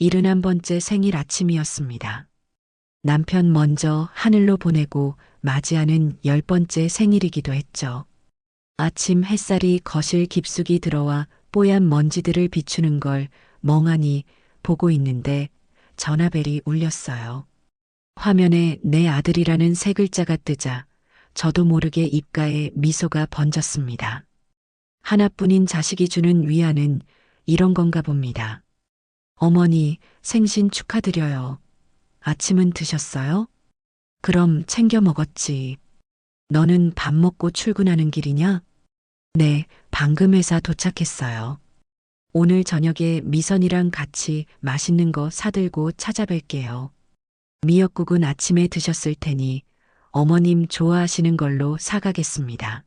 71번째 생일 아침이었습니다. 남편 먼저 하늘로 보내고 맞이하는 10번째 생일이기도 했죠. 아침 햇살이 거실 깊숙이 들어와 뽀얀 먼지들을 비추는 걸 멍하니 보고 있는데 전화벨이 울렸어요. 화면에 내 아들이라는 세 글자가 뜨자 저도 모르게 입가에 미소가 번졌습니다. 하나뿐인 자식이 주는 위안은 이런 건가 봅니다. 어머니, 생신 축하드려요. 아침은 드셨어요? 그럼 챙겨 먹었지. 너는 밥 먹고 출근하는 길이냐? 네, 방금 회사 도착했어요. 오늘 저녁에 미선이랑 같이 맛있는 거 사들고 찾아뵐게요. 미역국은 아침에 드셨을 테니 어머님 좋아하시는 걸로 사가겠습니다.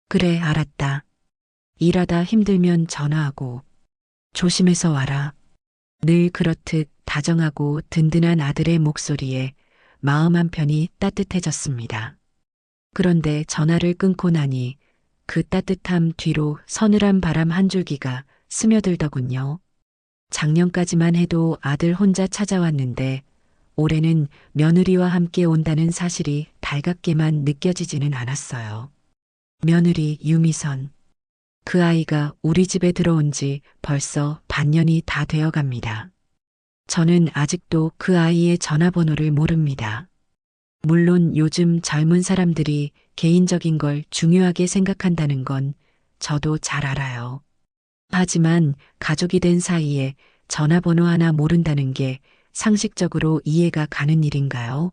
그래, 알았다. 일하다 힘들면 전화하고 조심해서 와라. 늘 그렇듯 다정하고 든든한 아들의 목소리에 마음 한편이 따뜻해졌습니다. 그런데 전화를 끊고 나니 그 따뜻함 뒤로 서늘한 바람 한 줄기가 스며들더군요. 작년까지만 해도 아들 혼자 찾아왔는데 올해는 며느리와 함께 온다는 사실이 달갑게만 느껴지지는 않았어요. 며느리 유미선. 그 아이가 우리 집에 들어온 지 벌써 반년이 다 되어 갑니다. 저는 아직도 그 아이의 전화번호를 모릅니다. 물론 요즘 젊은 사람들이 개인적인 걸 중요하게 생각한다는 건 저도 잘 알아요. 하지만 가족이 된 사이에 전화번호 하나 모른다는 게 상식적으로 이해가 가는 일인가요?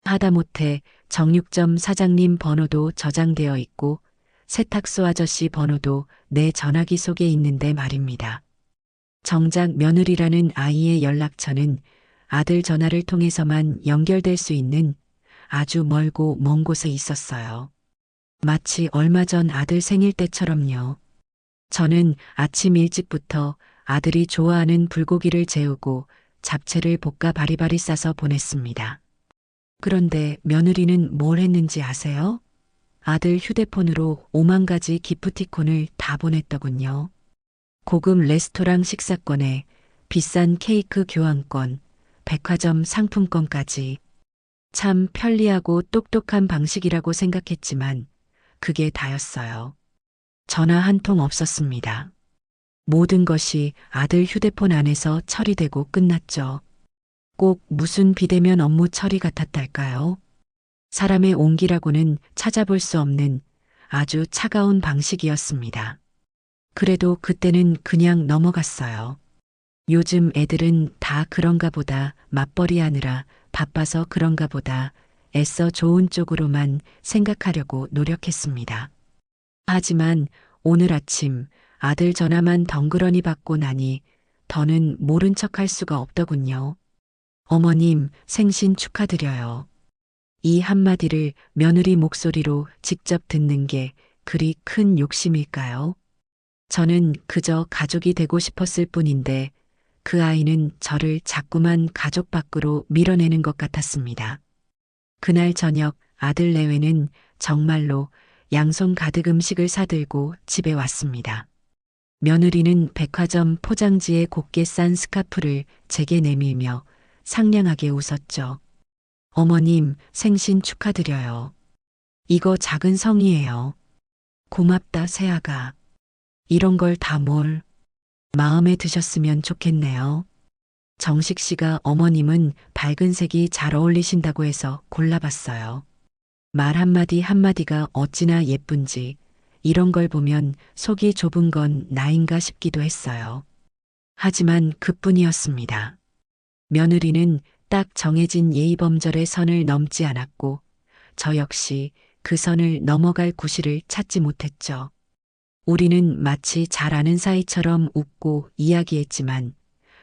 하다못해 정육점 사장님 번호도 저장되어 있고 세탁소 아저씨 번호도 내 전화기 속에 있는데 말입니다. 정작 며느리라는 아이의 연락처는 아들 전화를 통해서만 연결될 수 있는 아주 멀고 먼 곳에 있었어요. 마치 얼마 전 아들 생일 때처럼요. 저는 아침 일찍부터 아들이 좋아하는 불고기를 재우고 잡채를 볶아 바리바리 싸서 보냈습니다. 그런데 며느리는 뭘 했는지 아세요? 아들 휴대폰으로 5만 가지 기프티콘을 다 보냈더군요. 고급 레스토랑 식사권에 비싼 케이크 교환권, 백화점 상품권까지. 참 편리하고 똑똑한 방식이라고 생각했지만 그게 다였어요. 전화 한 통 없었습니다. 모든 것이 아들 휴대폰 안에서 처리되고 끝났죠. 꼭 무슨 비대면 업무 처리 같았달까요? 사람의 온기라고는 찾아볼 수 없는 아주 차가운 방식이었습니다. 그래도 그때는 그냥 넘어갔어요. 요즘 애들은 다 그런가 보다 맞벌이 하느라 바빠서 그런가 보다 애써 좋은 쪽으로만 생각하려고 노력했습니다. 하지만 오늘 아침 아들 전화만 덩그러니 받고 나니 더는 모른 척할 수가 없더군요. 어머님 생신 축하드려요. 이 한마디를 며느리 목소리로 직접 듣는 게 그리 큰 욕심일까요? 저는 그저 가족이 되고 싶었을 뿐인데 그 아이는 저를 자꾸만 가족 밖으로 밀어내는 것 같았습니다. 그날 저녁 아들 내외는 정말로 양손 가득 음식을 사들고 집에 왔습니다. 며느리는 백화점 포장지에 곱게 싼 스카프를 제게 내밀며 상냥하게 웃었죠. 어머님 생신 축하드려요. 이거 작은 성의예요. 고맙다 새아가. 이런 걸 다 뭘 마음에 드셨으면 좋겠네요. 정식 씨가 어머님은 밝은 색이 잘 어울리신다고 해서 골라봤어요. 말 한마디 한마디가 어찌나 예쁜지 이런 걸 보면 속이 좁은 건 나인가 싶기도 했어요. 하지만 그뿐이었습니다. 며느리는 딱 정해진 예의범절의 선을 넘지 않았고 저 역시 그 선을 넘어갈 구실을 찾지 못했죠. 우리는 마치 잘 아는 사이처럼 웃고 이야기했지만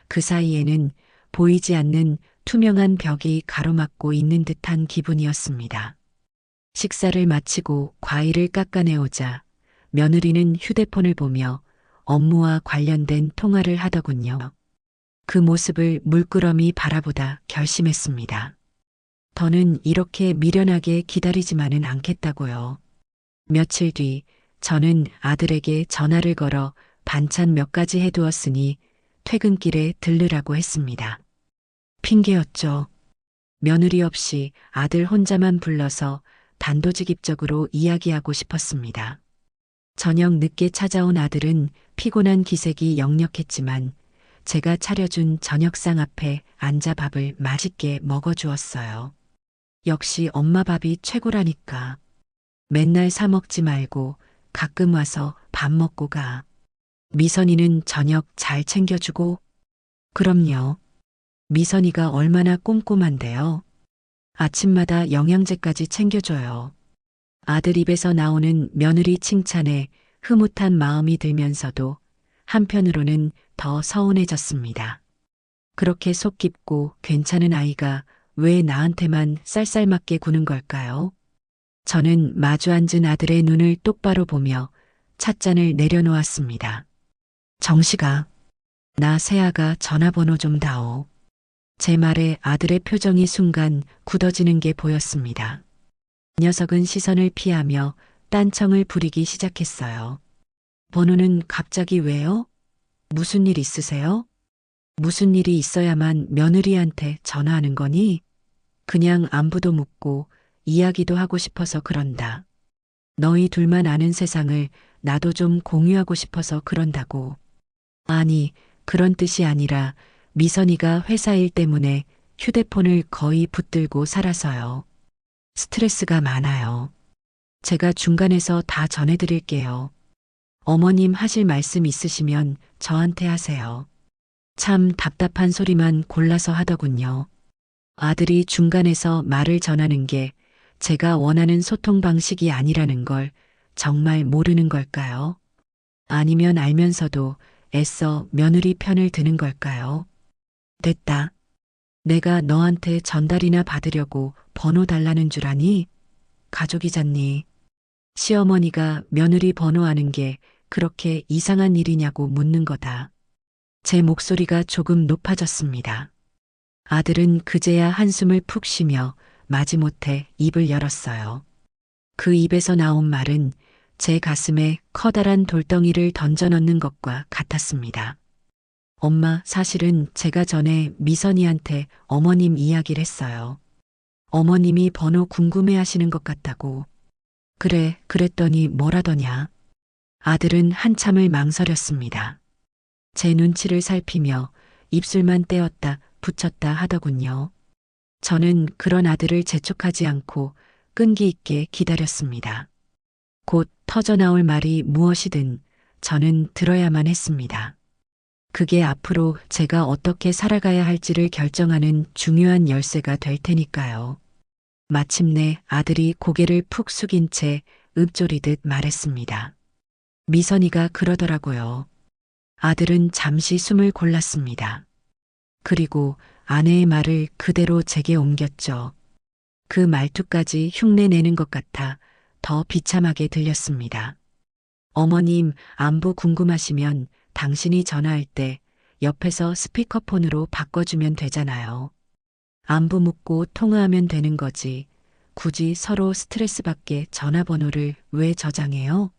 그 사이에는 보이지 않는 투명한 벽이 가로막고 있는 듯한 기분이었습니다. 식사를 마치고 과일을 깎아내오자 며느리는 휴대폰을 보며 업무와 관련된 통화를 하더군요. 그 모습을 물끄러미 바라보다 결심했습니다. 더는 이렇게 미련하게 기다리지만은 않겠다고요. 며칠 뒤 저는 아들에게 전화를 걸어 반찬 몇 가지 해두었으니 퇴근길에 들르라고 했습니다. 핑계였죠. 며느리 없이 아들 혼자만 불러서 단도직입적으로 이야기하고 싶었습니다. 저녁 늦게 찾아온 아들은 피곤한 기색이 역력했지만 제가 차려준 저녁상 앞에 앉아 밥을 맛있게 먹어주었어요. 역시 엄마 밥이 최고라니까. 맨날 사 먹지 말고 가끔 와서 밥 먹고 가. 미선이는 저녁 잘 챙겨주고? 그럼요. 미선이가 얼마나 꼼꼼한데요. 아침마다 영양제까지 챙겨줘요. 아들 입에서 나오는 며느리 칭찬에 흐뭇한 마음이 들면서도 한편으로는 더 서운해졌습니다. 그렇게 속 깊고 괜찮은 아이가 왜 나한테만 쌀쌀맞게 구는 걸까요? 저는 마주 앉은 아들의 눈을 똑바로 보며 찻잔을 내려놓았습니다. 정식아, 나 세아가 전화번호 좀 다오. 제 말에 아들의 표정이 순간 굳어지는 게 보였습니다. 녀석은 시선을 피하며 딴청을 부리기 시작했어요. 번호는 갑자기 왜요? 무슨 일 있으세요? 무슨 일이 있어야만 며느리한테 전화하는 거니? 그냥 안부도 묻고 이야기도 하고 싶어서 그런다. 너희 둘만 아는 세상을 나도 좀 공유하고 싶어서 그런다고. 아니, 그런 뜻이 아니라 미선이가 회사 일 때문에 휴대폰을 거의 붙들고 살아서요. 스트레스가 많아요. 제가 중간에서 다 전해드릴게요. 어머님 하실 말씀 있으시면 저한테 하세요. 참 답답한 소리만 골라서 하더군요. 아들이 중간에서 말을 전하는 게 제가 원하는 소통 방식이 아니라는 걸 정말 모르는 걸까요? 아니면 알면서도 애써 며느리 편을 드는 걸까요? 됐다. 내가 너한테 전달이나 받으려고 번호 달라는 줄 아니? 가족이잖니. 시어머니가 며느리 번호 아는 게 그렇게 이상한 일이냐고 묻는 거다. 제 목소리가 조금 높아졌습니다. 아들은 그제야 한숨을 푹 쉬며 마지못해 입을 열었어요. 그 입에서 나온 말은 제 가슴에 커다란 돌덩이를 던져 넣는 것과 같았습니다. 엄마, 사실은 제가 전에 미선이한테 어머님 이야기를 했어요. 어머님이 번호 궁금해 하시는 것 같다고. 그래, 그랬더니 뭐라더냐. 아들은 한참을 망설였습니다. 제 눈치를 살피며 입술만 떼었다 붙였다 하더군요. 저는 그런 아들을 재촉하지 않고 끈기 있게 기다렸습니다. 곧 터져나올 말이 무엇이든 저는 들어야만 했습니다. 그게 앞으로 제가 어떻게 살아가야 할지를 결정하는 중요한 열쇠가 될 테니까요. 마침내 아들이 고개를 푹 숙인 채 읊조리듯 말했습니다. 미선이가 그러더라고요. 아들은 잠시 숨을 골랐습니다. 그리고 아내의 말을 그대로 제게 옮겼죠. 그 말투까지 흉내내는 것 같아 더 비참하게 들렸습니다. 어머님, 안부 궁금하시면 당신이 전화할 때 옆에서 스피커폰으로 바꿔주면 되잖아요. 안부 묻고 통화하면 되는 거지. 굳이 서로 스트레스 받게 전화번호를 왜 저장해요?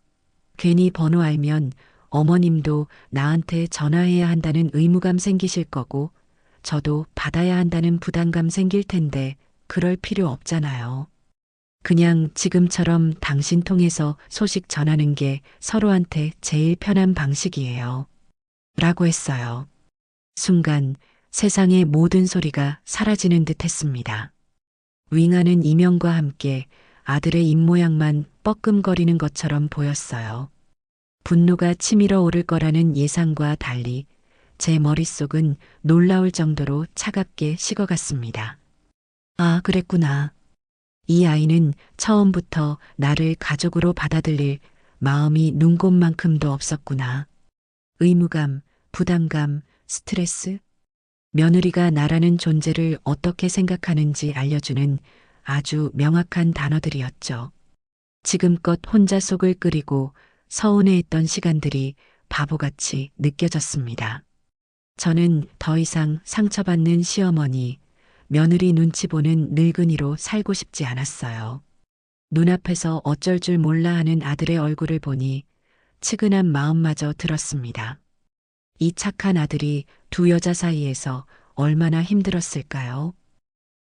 괜히 번호 알면 어머님도 나한테 전화해야 한다는 의무감 생기실 거고 저도 받아야 한다는 부담감 생길 텐데 그럴 필요 없잖아요. 그냥 지금처럼 당신 통해서 소식 전하는 게 서로한테 제일 편한 방식이에요. 라고 했어요. 순간 세상의 모든 소리가 사라지는 듯 했습니다. 윙하는 이명과 함께 아들의 입모양만 뻐끔거리는 것처럼 보였어요. 분노가 치밀어 오를 거라는 예상과 달리 제 머릿속은 놀라울 정도로 차갑게 식어갔습니다. 아, 그랬구나. 이 아이는 처음부터 나를 가족으로 받아들일 마음이 눈꼽만큼도 없었구나. 의무감, 부담감, 스트레스, 며느리가 나라는 존재를 어떻게 생각하는지 알려주는 아주 명확한 단어들이었죠. 지금껏 혼자 속을 끓이고 서운해했던 시간들이 바보같이 느껴졌습니다. 저는 더 이상 상처받는 시어머니, 며느리 눈치 보는 늙은이로 살고 싶지 않았어요. 눈앞에서 어쩔 줄 몰라 하는 아들의 얼굴을 보니 측은한 마음마저 들었습니다. 이 착한 아들이 두 여자 사이에서 얼마나 힘들었을까요?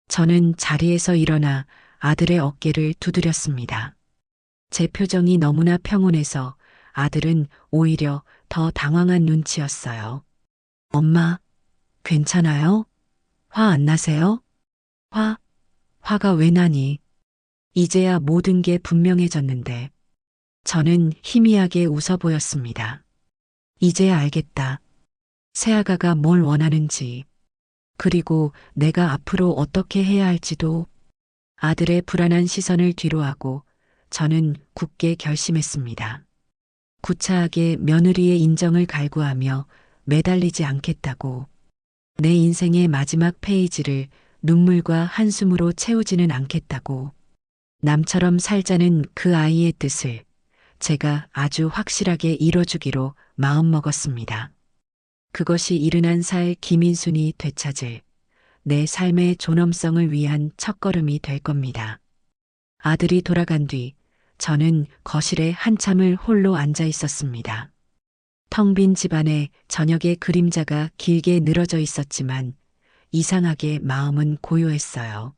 저는 자리에서 일어나 아들의 어깨를 두드렸습니다. 제 표정이 너무나 평온해서 아들은 오히려 더 당황한 눈치였어요. 엄마, 괜찮아요? 화 안 나세요? 화? 화가 왜 나니? 이제야 모든 게 분명해졌는데 저는 희미하게 웃어 보였습니다. 이제야 알겠다. 새아가가 뭘 원하는지, 그리고 내가 앞으로 어떻게 해야 할지도. 아들의 불안한 시선을 뒤로하고 저는 굳게 결심했습니다. 구차하게 며느리의 인정을 갈구하며 매달리지 않겠다고. 내 인생의 마지막 페이지를 눈물과 한숨으로 채우지는 않겠다고. 남처럼 살자는 그 아이의 뜻을 제가 아주 확실하게 이뤄주기로 마음먹었습니다. 그것이 71살 김인순이 되찾을 내 삶의 존엄성을 위한 첫걸음이 될 겁니다. 아들이 돌아간 뒤 저는 거실에 한참을 홀로 앉아 있었습니다. 텅 빈 집안에 저녁의 그림자가 길게 늘어져 있었지만 이상하게 마음은 고요했어요.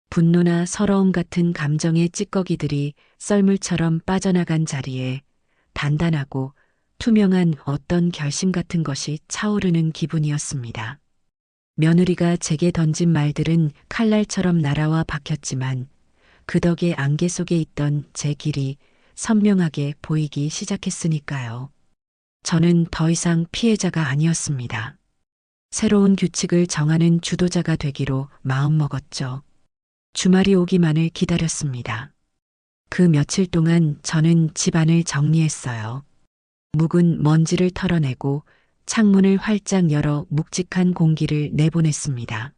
분노나 서러움 같은 감정의 찌꺼기들이 썰물처럼 빠져나간 자리에 단단하고 투명한 어떤 결심 같은 것이 차오르는 기분이었습니다. 며느리가 제게 던진 말들은 칼날처럼 날아와 박혔지만 그 덕에 안개 속에 있던 제 길이 선명하게 보이기 시작했으니까요. 저는 더 이상 피해자가 아니었습니다. 새로운 규칙을 정하는 주도자가 되기로 마음먹었죠. 주말이 오기만을 기다렸습니다. 그 며칠 동안 저는 집안을 정리했어요. 묵은 먼지를 털어내고 창문을 활짝 열어 묵직한 공기를 내보냈습니다.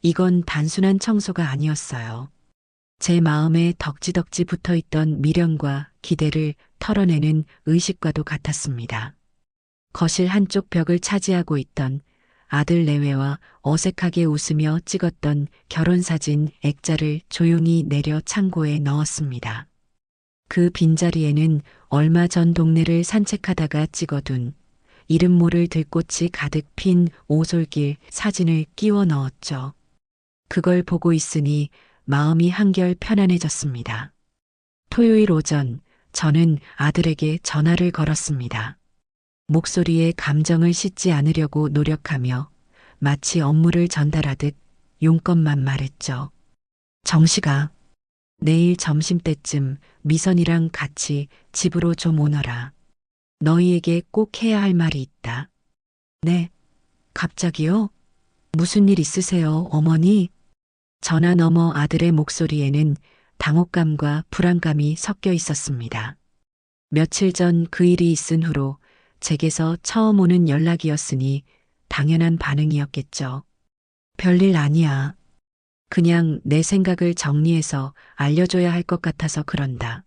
이건 단순한 청소가 아니었어요. 제 마음에 덕지덕지 붙어있던 미련과 기대를 털어내는 의식과도 같았습니다. 거실 한쪽 벽을 차지하고 있던 아들 내외와 어색하게 웃으며 찍었던 결혼사진 액자를 조용히 내려 창고에 넣었습니다. 그 빈자리에는 얼마 전 동네를 산책하다가 찍어둔 이름 모를 들꽃이 가득 핀 오솔길 사진을 끼워 넣었죠. 그걸 보고 있으니 마음이 한결 편안해졌습니다. 토요일 오전 저는 아들에게 전화를 걸었습니다. 목소리에 감정을 싣지 않으려고 노력하며 마치 업무를 전달하듯 용건만 말했죠. 정식아, 내일 점심때쯤 미선이랑 같이 집으로 좀 오너라. 너희에게 꼭 해야 할 말이 있다. 네, 갑자기요? 무슨 일 있으세요, 어머니? 전화 너머 아들의 목소리에는 당혹감과 불안감이 섞여 있었습니다. 며칠 전 그 일이 있은 후로 제게서 처음 오는 연락이었으니 당연한 반응이었겠죠. 별일 아니야. 그냥 내 생각을 정리해서 알려줘야 할 것 같아서 그런다.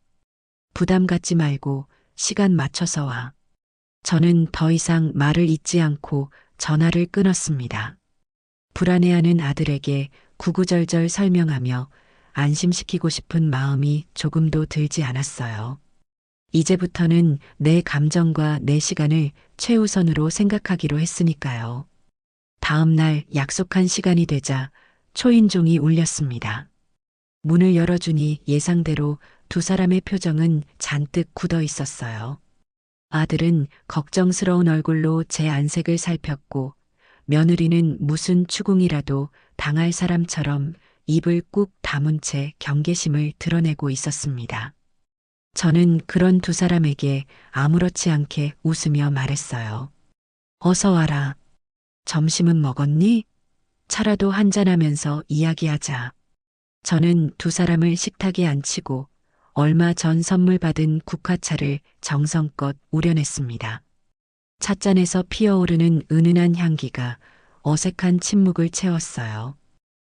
부담 갖지 말고 시간 맞춰서 와. 저는 더 이상 말을 잇지 않고 전화를 끊었습니다. 불안해하는 아들에게 구구절절 설명하며 안심시키고 싶은 마음이 조금도 들지 않았어요. 이제부터는 내 감정과 내 시간을 최우선으로 생각하기로 했으니까요. 다음 날 약속한 시간이 되자 초인종이 울렸습니다. 문을 열어주니 예상대로 두 사람의 표정은 잔뜩 굳어 있었어요. 아들은 걱정스러운 얼굴로 제 안색을 살폈고 며느리는 무슨 추궁이라도 당할 사람처럼 입을 꾹 다문 채 경계심을 드러내고 있었습니다. 저는 그런 두 사람에게 아무렇지 않게 웃으며 말했어요. 어서 와라. 점심은 먹었니? 차라도 한잔하면서 이야기하자. 저는 두 사람을 식탁에 앉히고 얼마 전 선물 받은 국화차를 정성껏 우려냈습니다. 찻잔에서 피어오르는 은은한 향기가 어색한 침묵을 채웠어요.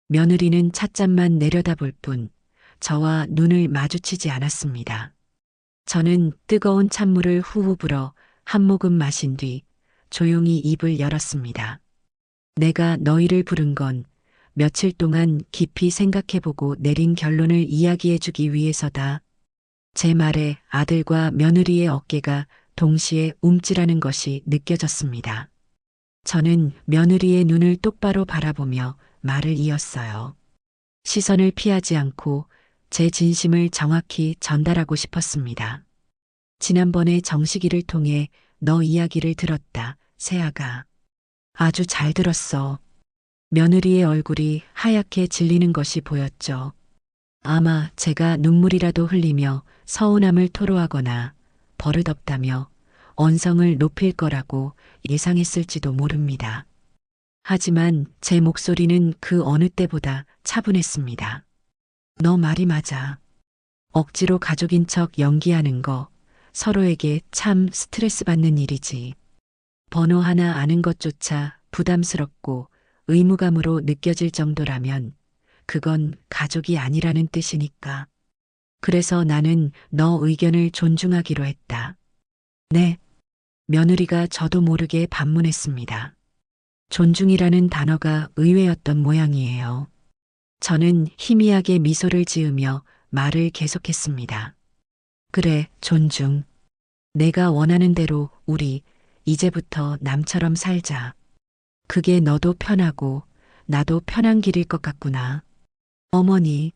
며느리는 찻잔만 내려다볼 뿐 저와 눈을 마주치지 않았습니다. 저는 뜨거운 찬물을 후후 불어 한 모금 마신 뒤 조용히 입을 열었습니다. 내가 너희를 부른 건 며칠 동안 깊이 생각해보고 내린 결론을 이야기해주기 위해서다. 제 말에 아들과 며느리의 어깨가 동시에 움찔하는 것이 느껴졌습니다. 저는 며느리의 눈을 똑바로 바라보며 말을 이었어요. 시선을 피하지 않고 제 진심을 정확히 전달하고 싶었습니다. 지난번에 정식이를 통해 너 이야기를 들었다, 세아가. 아주 잘 들었어. 며느리의 얼굴이 하얗게 질리는 것이 보였죠. 아마 제가 눈물이라도 흘리며 서운함을 토로하거나 버릇없다며 언성을 높일 거라고 예상했을지도 모릅니다. 하지만 제 목소리는 그 어느 때보다 차분했습니다. 너 말이 맞아. 억지로 가족인 척 연기하는 거 서로에게 참 스트레스 받는 일이지. 번호 하나 아는 것조차 부담스럽고 의무감으로 느껴질 정도라면 그건 가족이 아니라는 뜻이니까. 그래서 나는 너 의견을 존중하기로 했다. 네. 며느리가 저도 모르게 반문했습니다. 존중이라는 단어가 의외였던 모양이에요. 저는 희미하게 미소를 지으며 말을 계속했습니다. 그래, 존중. 내가 원하는 대로 우리 이제부터 남처럼 살자. 그게 너도 편하고 나도 편한 길일 것 같구나. 어머니,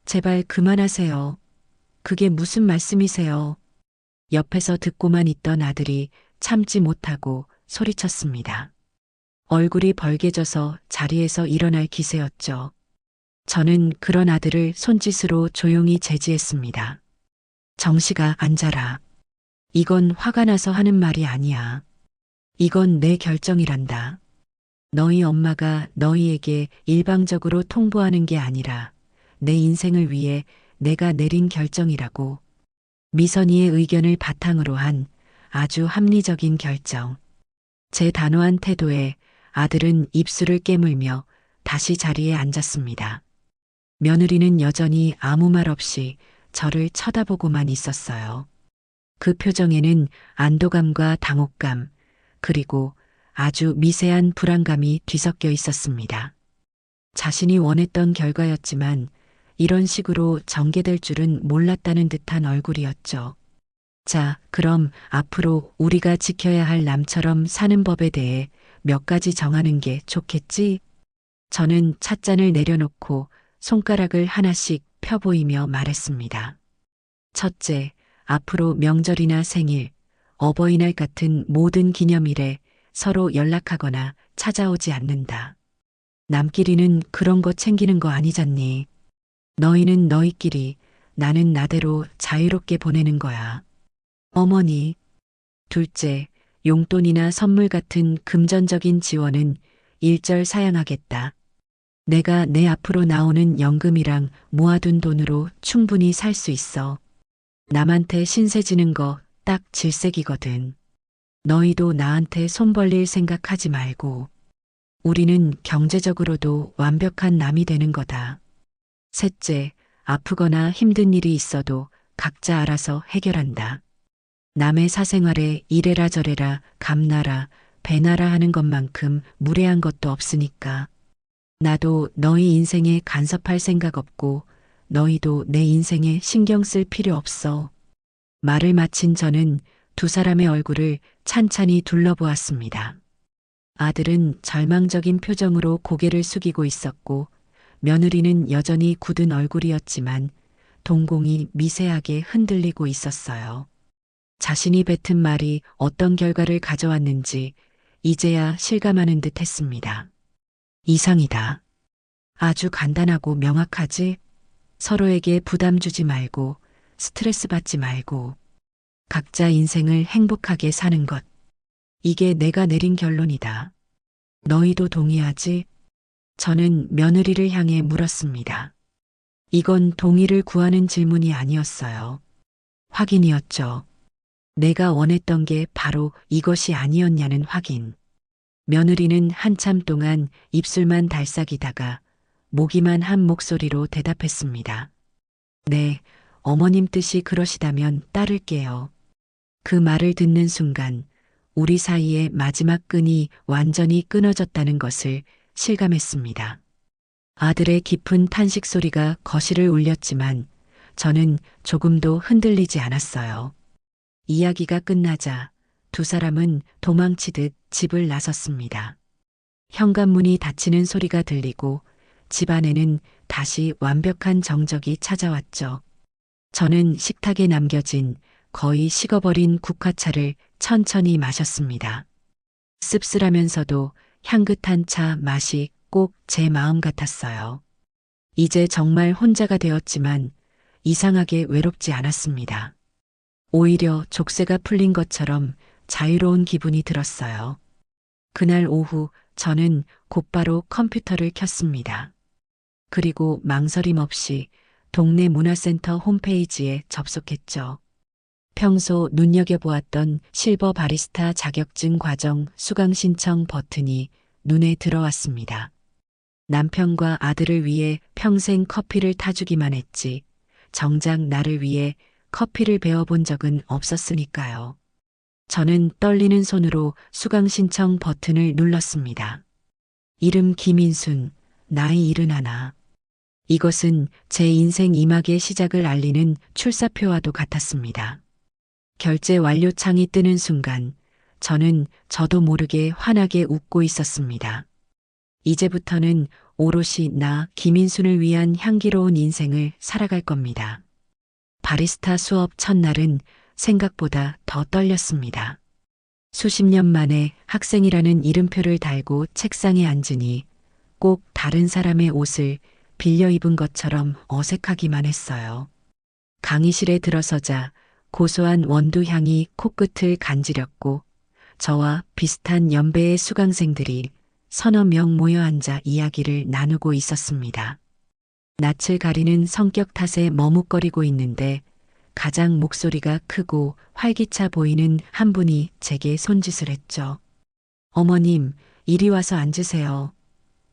제발 그만하세요. 그게 무슨 말씀이세요? 옆에서 듣고만 있던 아들이 참지 못하고 소리쳤습니다. 얼굴이 벌개져서 자리에서 일어날 기세였죠. 저는 그런 아들을 손짓으로 조용히 제지했습니다. 정식아, 앉아라. 이건 화가 나서 하는 말이 아니야. 이건 내 결정이란다. 너희 엄마가 너희에게 일방적으로 통보하는 게 아니라 내 인생을 위해 내가 내린 결정이라고. 미선이의 의견을 바탕으로 한 아주 합리적인 결정. 제 단호한 태도에 아들은 입술을 깨물며 다시 자리에 앉았습니다. 며느리는 여전히 아무 말 없이 저를 쳐다보고만 있었어요. 그 표정에는 안도감과 당혹감, 그리고 아주 미세한 불안감이 뒤섞여 있었습니다. 자신이 원했던 결과였지만 이런 식으로 전개될 줄은 몰랐다는 듯한 얼굴이었죠. 자, 그럼 앞으로 우리가 지켜야 할 남처럼 사는 법에 대해 몇 가지 정하는 게 좋겠지? 저는 찻잔을 내려놓고 손가락을 하나씩 펴보이며 말했습니다. 첫째, 앞으로 명절이나 생일, 어버이날 같은 모든 기념일에 서로 연락하거나 찾아오지 않는다. 남끼리는 그런 거 챙기는 거 아니잖니. 너희는 너희끼리, 나는 나대로 자유롭게 보내는 거야. 어머니. 둘째, 용돈이나 선물 같은 금전적인 지원은 일절 사양하겠다. 내가 내 앞으로 나오는 연금이랑 모아둔 돈으로 충분히 살 수 있어. 남한테 신세 지는 거 딱 질색이거든. 너희도 나한테 손 벌릴 생각하지 말고. 우리는 경제적으로도 완벽한 남이 되는 거다. 셋째, 아프거나 힘든 일이 있어도 각자 알아서 해결한다. 남의 사생활에 이래라 저래라 감나라 배나라 하는 것만큼 무례한 것도 없으니까. 나도 너희 인생에 간섭할 생각 없고 너희도 내 인생에 신경 쓸 필요 없어. 말을 마친 저는 두 사람의 얼굴을 찬찬히 둘러보았습니다. 아들은 절망적인 표정으로 고개를 숙이고 있었고 며느리는 여전히 굳은 얼굴이었지만 동공이 미세하게 흔들리고 있었어요. 자신이 뱉은 말이 어떤 결과를 가져왔는지 이제야 실감하는 듯 했습니다. 이상이다. 아주 간단하고 명확하지? 서로에게 부담 주지 말고 스트레스 받지 말고 각자 인생을 행복하게 사는 것. 이게 내가 내린 결론이다. 너희도 동의하지? 저는 며느리를 향해 물었습니다. 이건 동의를 구하는 질문이 아니었어요. 확인이었죠. 내가 원했던 게 바로 이것이 아니었냐는 확인. 며느리는 한참 동안 입술만 달싹이다가 모기만 한 목소리로 대답했습니다. 네, 어머님 뜻이 그러시다면 따를게요. 그 말을 듣는 순간 우리 사이의 마지막 끈이 완전히 끊어졌다는 것을 실감했습니다. 아들의 깊은 탄식 소리가 거실을 울렸지만 저는 조금도 흔들리지 않았어요. 이야기가 끝나자 두 사람은 도망치듯 집을 나섰습니다. 현관문이 닫히는 소리가 들리고 집 안에는 다시 완벽한 정적이 찾아왔죠. 저는 식탁에 남겨진 거의 식어버린 국화차를 천천히 마셨습니다. 씁쓸하면서도 향긋한 차 맛이 꼭 제 마음 같았어요. 이제 정말 혼자가 되었지만 이상하게 외롭지 않았습니다. 오히려 족쇄가 풀린 것처럼 자유로운 기분이 들었어요. 그날 오후 저는 곧바로 컴퓨터를 켰습니다. 그리고 망설임 없이 동네 문화센터 홈페이지에 접속했죠. 평소 눈여겨보았던 실버 바리스타 자격증 과정 수강 신청 버튼이 눈에 들어왔습니다. 남편과 아들을 위해 평생 커피를 타주기만 했지, 정작 나를 위해 커피를 배워본 적은 없었으니까요. 저는 떨리는 손으로 수강 신청 버튼을 눌렀습니다. 이름 김인순, 나이 71. 이것은 제 인생 이막의 시작을 알리는 출사표와도 같았습니다. 결제 완료 창이 뜨는 순간 저는 저도 모르게 환하게 웃고 있었습니다. 이제부터는 오롯이 나 김인순을 위한 향기로운 인생을 살아갈 겁니다. 바리스타 수업 첫날은 생각보다 더 떨렸습니다. 수십 년 만에 학생이라는 이름표를 달고 책상에 앉으니 꼭 다른 사람의 옷을 빌려 입은 것처럼 어색하기만 했어요. 강의실에 들어서자 고소한 원두 향이 코끝을 간지렸고 저와 비슷한 연배의 수강생들이 서너 명 모여 앉아 이야기를 나누고 있었습니다. 낯을 가리는 성격 탓에 머뭇거리고 있는데 가장 목소리가 크고 활기차 보이는 한 분이 제게 손짓을 했죠. 어머님, 이리 와서 앉으세요.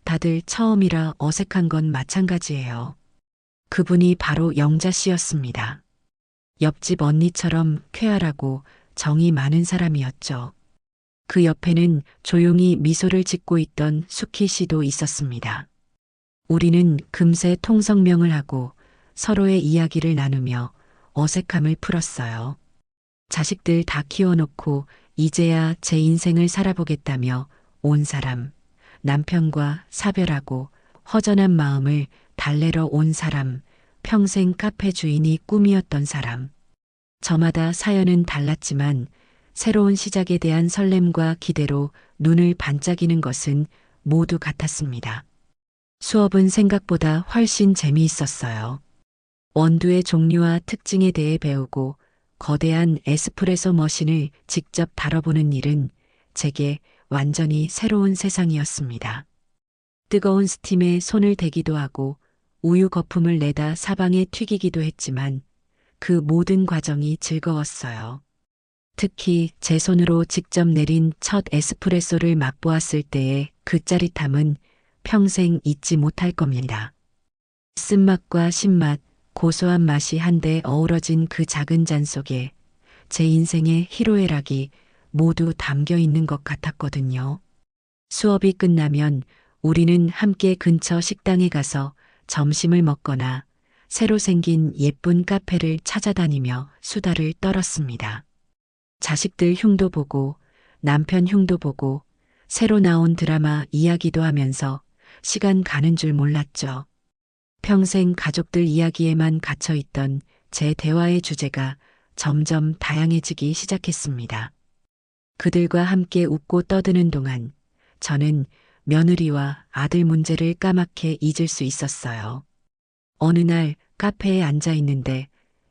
다들 처음이라 어색한 건 마찬가지예요. 그분이 바로 영자 씨였습니다. 옆집 언니처럼 쾌활하고 정이 많은 사람이었죠. 그 옆에는 조용히 미소를 짓고 있던 수키 씨도 있었습니다. 우리는 금세 통성명을 하고 서로의 이야기를 나누며 어색함을 풀었어요. 자식들 다 키워놓고 이제야 제 인생을 살아보겠다며 온 사람, 남편과 사별하고 허전한 마음을 달래러 온 사람, 평생 카페 주인이 꿈이었던 사람. 저마다 사연은 달랐지만 새로운 시작에 대한 설렘과 기대로 눈을 반짝이는 것은 모두 같았습니다. 수업은 생각보다 훨씬 재미있었어요. 원두의 종류와 특징에 대해 배우고 거대한 에스프레소 머신을 직접 다뤄보는 일은 제게 완전히 새로운 세상이었습니다. 뜨거운 스팀에 손을 대기도 하고 우유 거품을 내다 사방에 튀기기도 했지만 그 모든 과정이 즐거웠어요. 특히 제 손으로 직접 내린 첫 에스프레소를 맛보았을 때의 그 짜릿함은 평생 잊지 못할 겁니다. 쓴맛과 신맛, 고소한 맛이 한데 어우러진 그 작은 잔 속에 제 인생의 희로애락이 모두 담겨 있는 것 같았거든요. 수업이 끝나면 우리는 함께 근처 식당에 가서 점심을 먹거나 새로 생긴 예쁜 카페를 찾아다니며 수다를 떨었습니다. 자식들 흉도 보고 남편 흉도 보고 새로 나온 드라마 이야기도 하면서 시간 가는 줄 몰랐죠. 평생 가족들 이야기에만 갇혀있던 제 대화의 주제가 점점 다양해지기 시작했습니다. 그들과 함께 웃고 떠드는 동안 저는 며느리와 아들 문제를 까맣게 잊을 수 있었어요. 어느 날 카페에 앉아 있는데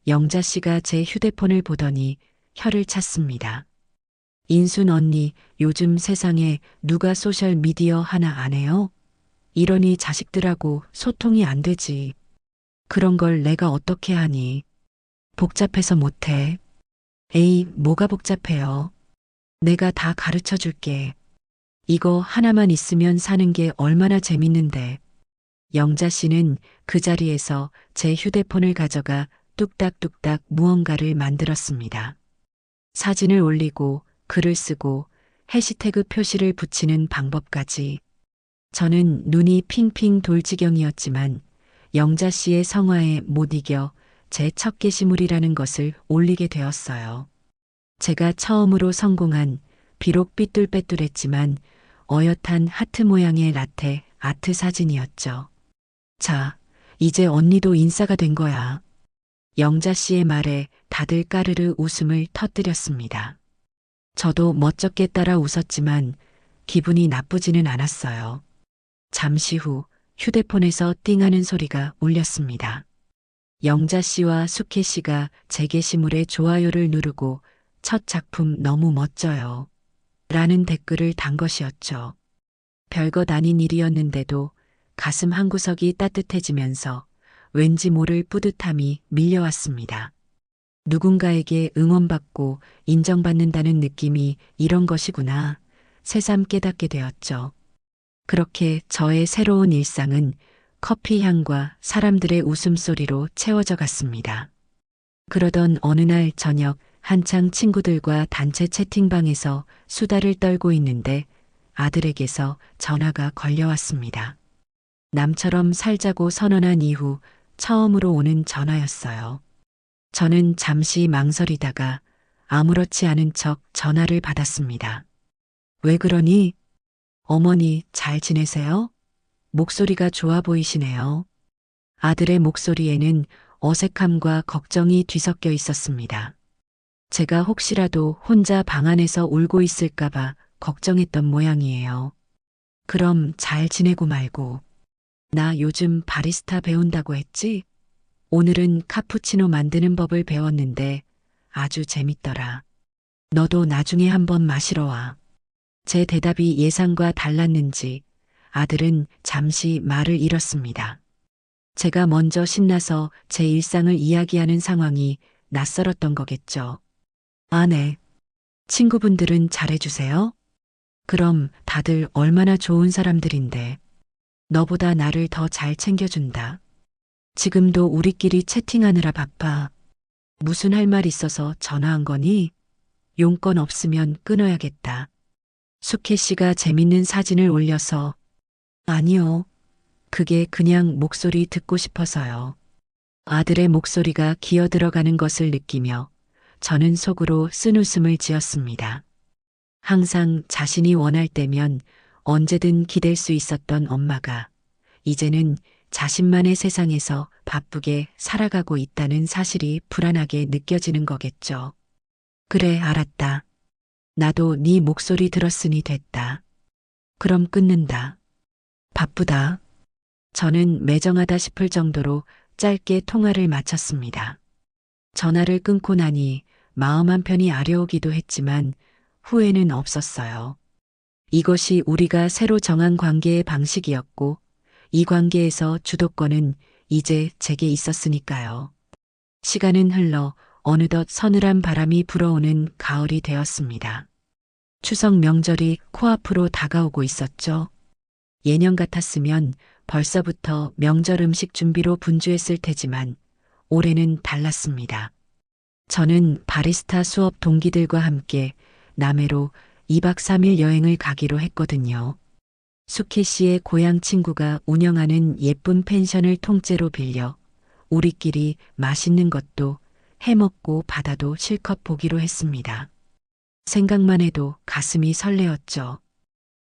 영자 씨가 제 휴대폰을 보더니 혀를 찼습니다. 인순 언니, 요즘 세상에 누가 소셜 미디어 하나 안 해요? 이러니 자식들하고 소통이 안 되지. 그런 걸 내가 어떻게 하니? 복잡해서 못해. 에이, 뭐가 복잡해요. 내가 다 가르쳐 줄게. 이거 하나만 있으면 사는 게 얼마나 재밌는데. 영자 씨는 그 자리에서 제 휴대폰을 가져가 뚝딱뚝딱 무언가를 만들었습니다. 사진을 올리고 글을 쓰고 해시태그 표시를 붙이는 방법까지. 저는 눈이 핑핑 돌 지경이었지만 영자 씨의 성화에 못 이겨 제 첫 게시물이라는 것을 올리게 되었어요. 제가 처음으로 성공한, 비록 삐뚤빼뚤했지만 어엿한 하트 모양의 라테 아트 사진이었죠. 자, 이제 언니도 인싸가 된 거야. 영자 씨의 말에 다들 까르르 웃음을 터뜨렸습니다. 저도 멋쩍게 따라 웃었지만 기분이 나쁘지는 않았어요. 잠시 후 휴대폰에서 띵하는 소리가 울렸습니다. 영자 씨와 숙혜 씨가 제 게시물에 좋아요를 누르고 첫 작품 너무 멋져요. 라는 댓글을 단 것이었죠. 별것 아닌 일이었는데도 가슴 한구석이 따뜻해지면서 왠지 모를 뿌듯함이 밀려왔습니다. 누군가에게 응원받고 인정받는다는 느낌이 이런 것이구나. 새삼 깨닫게 되었죠. 그렇게 저의 새로운 일상은 커피 향과 사람들의 웃음소리로 채워져 갔습니다. 그러던 어느 날 저녁 한창 친구들과 단체 채팅방에서 수다를 떨고 있는데 아들에게서 전화가 걸려왔습니다. 남처럼 살자고 선언한 이후 처음으로 오는 전화였어요. 저는 잠시 망설이다가 아무렇지 않은 척 전화를 받았습니다. 왜 그러니? 어머니 잘 지내세요? 목소리가 좋아 보이시네요. 아들의 목소리에는 어색함과 걱정이 뒤섞여 있었습니다. 제가 혹시라도 혼자 방 안에서 울고 있을까봐 걱정했던 모양이에요. 그럼 잘 지내고 말고. 나 요즘 바리스타 배운다고 했지? 오늘은 카푸치노 만드는 법을 배웠는데 아주 재밌더라. 너도 나중에 한번 마시러 와. 제 대답이 예상과 달랐는지 아들은 잠시 말을 잃었습니다. 제가 먼저 신나서 제 일상을 이야기하는 상황이 낯설었던 거겠죠. 아, 네. 친구분들은 잘해주세요? 그럼 다들 얼마나 좋은 사람들인데. 너보다 나를 더 잘 챙겨준다. 지금도 우리끼리 채팅하느라 바빠. 무슨 할 말 있어서 전화한 거니? 용건 없으면 끊어야겠다. 숙혜 씨가 재밌는 사진을 올려서 아니요. 그게 그냥 목소리 듣고 싶어서요. 아들의 목소리가 기어 들어가는 것을 느끼며 저는 속으로 쓴웃음을 지었습니다. 항상 자신이 원할 때면 언제든 기댈 수 있었던 엄마가 이제는 자신만의 세상에서 바쁘게 살아가고 있다는 사실이 불안하게 느껴지는 거겠죠. 그래, 알았다. 나도 네 목소리 들었으니 됐다. 그럼 끊는다. 바쁘다. 저는 매정하다 싶을 정도로 짧게 통화를 마쳤습니다. 전화를 끊고 나니 마음 한편이 아려오기도 했지만 후회는 없었어요. 이것이 우리가 새로 정한 관계의 방식이었고 이 관계에서 주도권은 이제 제게 있었으니까요. 시간은 흘러 어느덧 서늘한 바람이 불어오는 가을이 되었습니다. 추석 명절이 코앞으로 다가오고 있었죠. 예년 같았으면 벌써부터 명절 음식 준비로 분주했을 테지만 올해는 달랐습니다. 저는 바리스타 수업 동기들과 함께 남해로 2박 3일 여행을 가기로 했거든요. 숙혜 씨의 고향 친구가 운영하는 예쁜 펜션을 통째로 빌려 우리끼리 맛있는 것도 해먹고 바다도 실컷 보기로 했습니다. 생각만 해도 가슴이 설레었죠.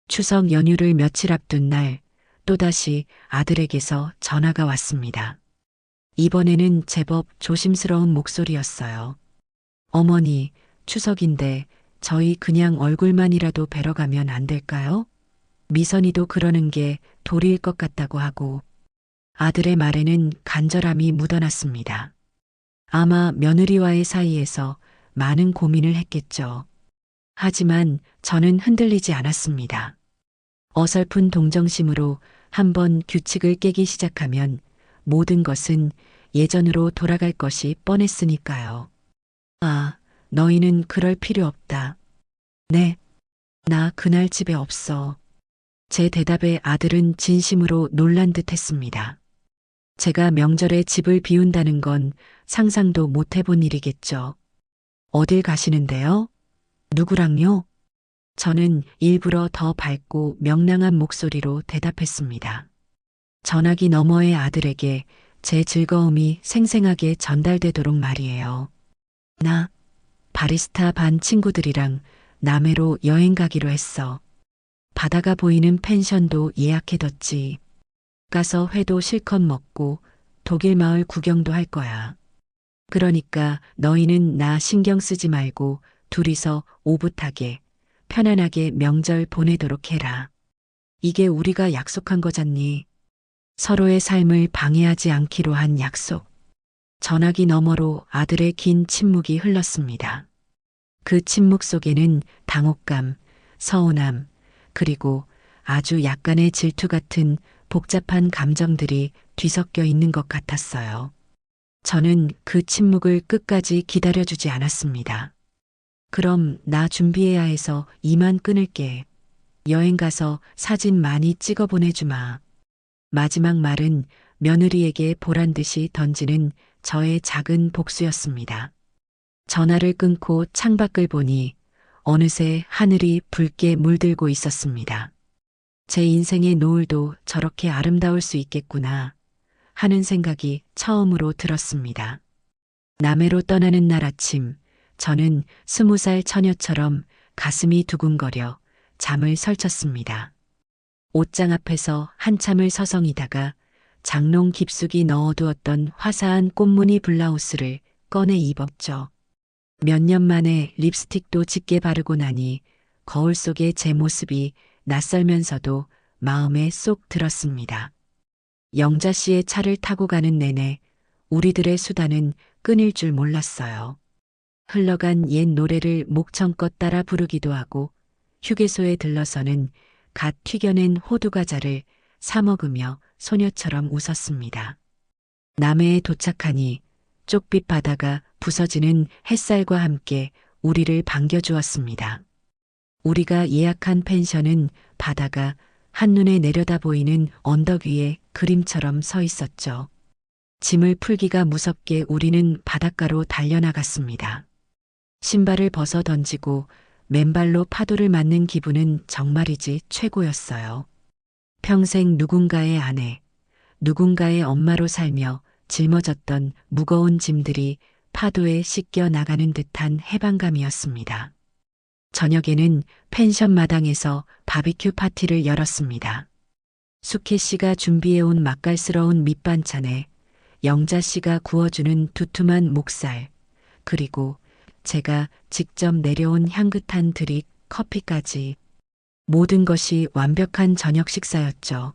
추석 연휴를 며칠 앞둔 날 또다시 아들에게서 전화가 왔습니다. 이번에는 제법 조심스러운 목소리였어요. 어머니, 추석인데 저희 그냥 얼굴만이라도 뵈러 가면 안 될까요? 미선이도 그러는 게 도리일 것 같다고 하고 아들의 말에는 간절함이 묻어났습니다. 아마 며느리와의 사이에서 많은 고민을 했겠죠. 하지만 저는 흔들리지 않았습니다. 어설픈 동정심으로 한번 규칙을 깨기 시작하면 모든 것은 예전으로 돌아갈 것이 뻔했으니까요. 아, 너희는 그럴 필요 없다. 네, 나 그날 집에 없어. 제 대답에 아들은 진심으로 놀란 듯 했습니다. 제가 명절에 집을 비운다는 건 상상도 못 해본 일이겠죠. 어딜 가시는데요? 누구랑요? 저는 일부러 더 밝고 명랑한 목소리로 대답했습니다. 전화기 너머의 아들에게 제 즐거움이 생생하게 전달되도록 말이에요. 나 바리스타 반 친구들이랑 남해로 여행 가기로 했어. 바다가 보이는 펜션도 예약해뒀지. 가서 회도 실컷 먹고 독일 마을 구경도 할 거야. 그러니까 너희는 나 신경 쓰지 말고 둘이서 오붓하게 편안하게 명절 보내도록 해라. 이게 우리가 약속한 거잖니. 서로의 삶을 방해하지 않기로 한 약속. 전화기 너머로 아들의 긴 침묵이 흘렀습니다. 그 침묵 속에는 당혹감, 서운함, 그리고 아주 약간의 질투 같은 복잡한 감정들이 뒤섞여 있는 것 같았어요. 저는 그 침묵을 끝까지 기다려주지 않았습니다. 그럼 나 준비해야 해서 이만 끊을게. 여행 가서 사진 많이 찍어 보내주마. 마지막 말은 며느리에게 보란 듯이 던지는 저의 작은 복수였습니다. 전화를 끊고 창밖을 보니 어느새 하늘이 붉게 물들고 있었습니다. 제 인생의 노을도 저렇게 아름다울 수 있겠구나 하는 생각이 처음으로 들었습니다. 남해로 떠나는 날 아침, 저는 20살 처녀처럼 가슴이 두근거려 잠을 설쳤습니다. 옷장 앞에서 한참을 서성이다가 장롱 깊숙이 넣어두었던 화사한 꽃무늬 블라우스를 꺼내 입었죠. 몇 년 만에 립스틱도 짙게 바르고 나니 거울 속의 제 모습이 낯설면서도 마음에 쏙 들었습니다. 영자 씨의 차를 타고 가는 내내 우리들의 수다는 끊일 줄 몰랐어요. 흘러간 옛 노래를 목청껏 따라 부르기도 하고 휴게소에 들러서는 갓 튀겨낸 호두과자를 사 먹으며 소녀처럼 웃었습니다. 남해에 도착하니 쪽빛 바다가 부서지는 햇살과 함께 우리를 반겨주었습니다. 우리가 예약한 펜션은 바다가 한눈에 내려다 보이는 언덕 위에 그림처럼 서 있었죠. 짐을 풀기가 무섭게 우리는 바닷가로 달려나갔습니다. 신발을 벗어 던지고 맨발로 파도를 맞는 기분은 정말이지 최고였어요. 평생 누군가의 아내, 누군가의 엄마로 살며 짊어졌던 무거운 짐들이 파도에 씻겨 나가는 듯한 해방감이었습니다. 저녁에는 펜션 마당에서 바비큐 파티를 열었습니다. 숙혜 씨가 준비해온 맛깔스러운 밑반찬에 영자 씨가 구워주는 두툼한 목살, 그리고 제가 직접 내려온 향긋한 드립, 커피까지 모든 것이 완벽한 저녁 식사였죠.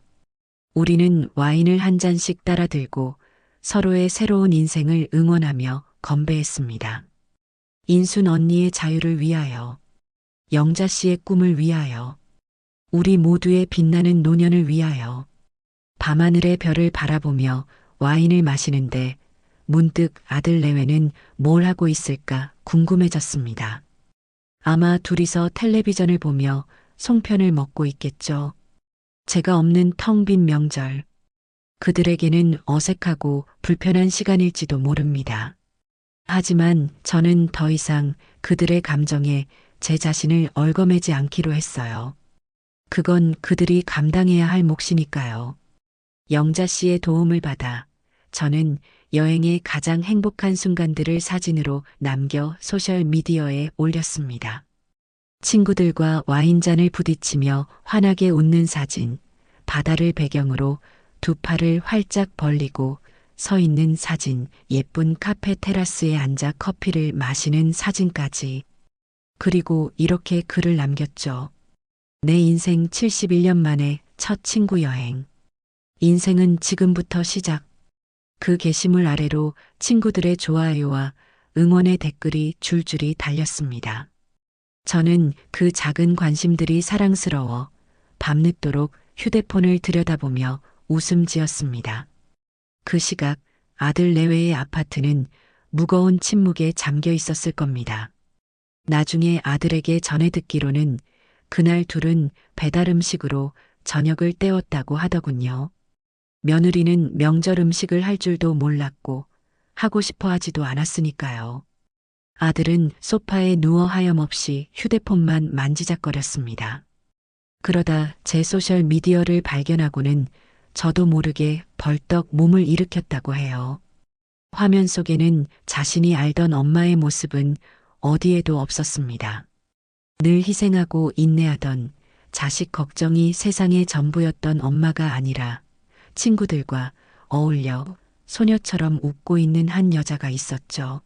우리는 와인을 한 잔씩 따라 들고 서로의 새로운 인생을 응원하며 건배했습니다. 인순 언니의 자유를 위하여, 영자 씨의 꿈을 위하여, 우리 모두의 빛나는 노년을 위하여. 밤하늘의 별을 바라보며 와인을 마시는데 문득 아들 내외는 뭘 하고 있을까 궁금해졌습니다. 아마 둘이서 텔레비전을 보며 송편을 먹고 있겠죠. 제가 없는 텅 빈 명절. 그들에게는 어색하고 불편한 시간일지도 모릅니다. 하지만 저는 더 이상 그들의 감정에 제 자신을 얽어매지 않기로 했어요. 그건 그들이 감당해야 할 몫이니까요. 영자 씨의 도움을 받아 저는 여행의 가장 행복한 순간들을 사진으로 남겨 소셜미디어에 올렸습니다. 친구들과 와인잔을 부딪히며 환하게 웃는 사진, 바다를 배경으로 두 팔을 활짝 벌리고 서 있는 사진, 예쁜 카페 테라스에 앉아 커피를 마시는 사진까지. 그리고 이렇게 글을 남겼죠. 내 인생 71년 만에 첫 친구 여행. 인생은 지금부터 시작. 그 게시물 아래로 친구들의 좋아요와 응원의 댓글이 줄줄이 달렸습니다. 저는 그 작은 관심들이 사랑스러워 밤늦도록 휴대폰을 들여다보며 웃음 지었습니다. 그 시각 아들 내외의 아파트는 무거운 침묵에 잠겨 있었을 겁니다. 나중에 아들에게 전해 듣기로는 그날 둘은 배달 음식으로 저녁을 때웠다고 하더군요. 며느리는 명절 음식을 할 줄도 몰랐고 하고 싶어 하지도 않았으니까요. 아들은 소파에 누워 하염없이 휴대폰만 만지작거렸습니다. 그러다 제 소셜 미디어를 발견하고는 저도 모르게 벌떡 몸을 일으켰다고 해요. 화면 속에는 자신이 알던 엄마의 모습은 어디에도 없었습니다. 늘 희생하고 인내하던 자식 걱정이 세상의 전부였던 엄마가 아니라 친구들과 어울려 소녀처럼 웃고 있는 한 여자가 있었죠.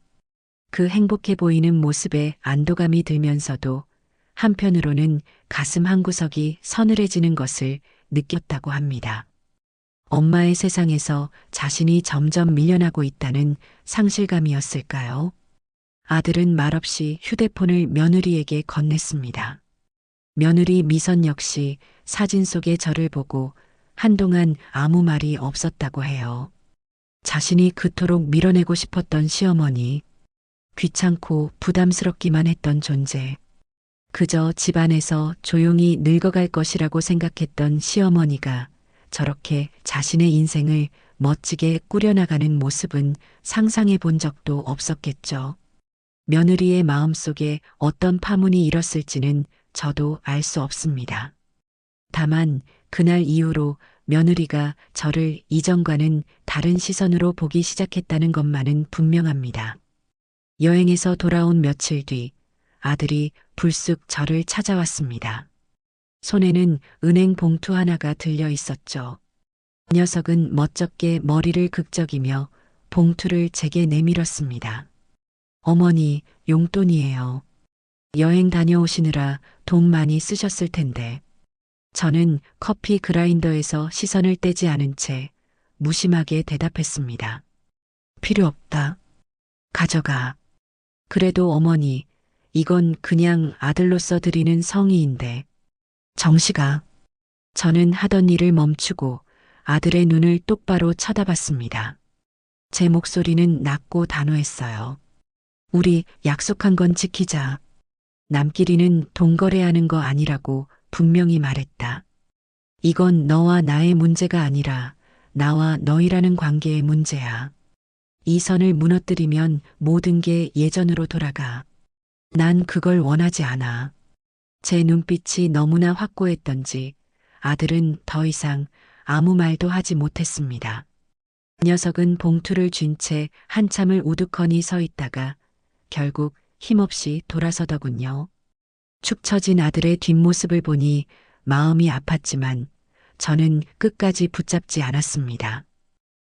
그 행복해 보이는 모습에 안도감이 들면서도 한편으로는 가슴 한구석이 서늘해지는 것을 느꼈다고 합니다. 엄마의 세상에서 자신이 점점 밀려나고 있다는 상실감이었을까요? 아들은 말없이 휴대폰을 며느리에게 건넸습니다. 며느리 미선 역시 사진 속의 저를 보고 한동안 아무 말이 없었다고 해요. 자신이 그토록 밀어내고 싶었던 시어머니, 귀찮고 부담스럽기만 했던 존재, 그저 집안에서 조용히 늙어갈 것이라고 생각했던 시어머니가 저렇게 자신의 인생을 멋지게 꾸려나가는 모습은 상상해 본 적도 없었겠죠. 며느리의 마음속에 어떤 파문이 일었을지는 저도 알 수 없습니다. 다만 그날 이후로 며느리가 저를 이전과는 다른 시선으로 보기 시작했다는 것만은 분명합니다. 여행에서 돌아온 며칠 뒤 아들이 불쑥 저를 찾아왔습니다. 손에는 은행 봉투 하나가 들려 있었죠. 녀석은 멋쩍게 머리를 극적이며 봉투를 제게 내밀었습니다. 어머니, 용돈이에요. 여행 다녀오시느라 돈 많이 쓰셨을 텐데. 저는 커피 그라인더에서 시선을 떼지 않은 채 무심하게 대답했습니다. 필요 없다. 가져가. 그래도 어머니, 이건 그냥 아들로서 드리는 성의인데. 정식아. 저는 하던 일을 멈추고 아들의 눈을 똑바로 쳐다봤습니다. 제 목소리는 낮고 단호했어요. 우리 약속한 건 지키자. 남끼리는 돈거래하는 거 아니라고 분명히 말했다. 이건 너와 나의 문제가 아니라 나와 너희라는 관계의 문제야. 이 선을 무너뜨리면 모든 게 예전으로 돌아가. 난 그걸 원하지 않아. 제 눈빛이 너무나 확고했던지 아들은 더 이상 아무 말도 하지 못했습니다. 녀석은 봉투를 쥔 채 한참을 우두커니 서 있다가 결국 힘없이 돌아서더군요. 축 처진 아들의 뒷모습을 보니 마음이 아팠지만 저는 끝까지 붙잡지 않았습니다.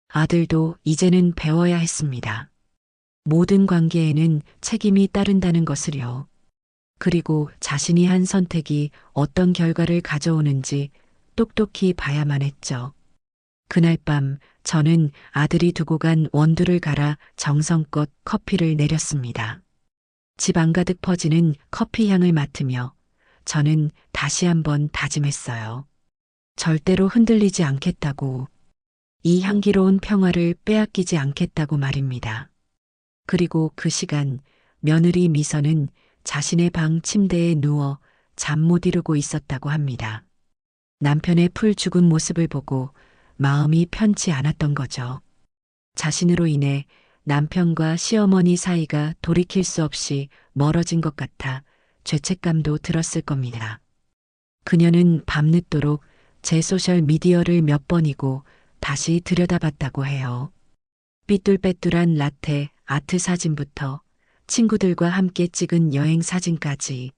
아들도 이제는 배워야 했습니다. 모든 관계에는 책임이 따른다는 것을요. 그리고 자신이 한 선택이 어떤 결과를 가져오는지 똑똑히 봐야만 했죠. 그날 밤 저는 아들이 두고 간 원두를 갈아 정성껏 커피를 내렸습니다. 집 안가득 퍼지는 커피 향을 맡으며 저는 다시 한번 다짐했어요. 절대로 흔들리지 않겠다고. 이 향기로운 평화를 빼앗기지 않겠다고 말입니다. 그리고 그 시간 며느리 미선은 자신의 방 침대에 누워 잠 못 이루고 있었다고 합니다. 남편의 풀 죽은 모습을 보고 마음이 편치 않았던 거죠. 자신으로 인해 남편과 시어머니 사이가 돌이킬 수 없이 멀어진 것 같아 죄책감도 들었을 겁니다. 그녀는 밤늦도록 제 소셜 미디어를 몇 번이고 다시 들여다봤다고 해요. 삐뚤빼뚤한 라떼 아트 사진부터 친구들과 함께 찍은 여행 사진까지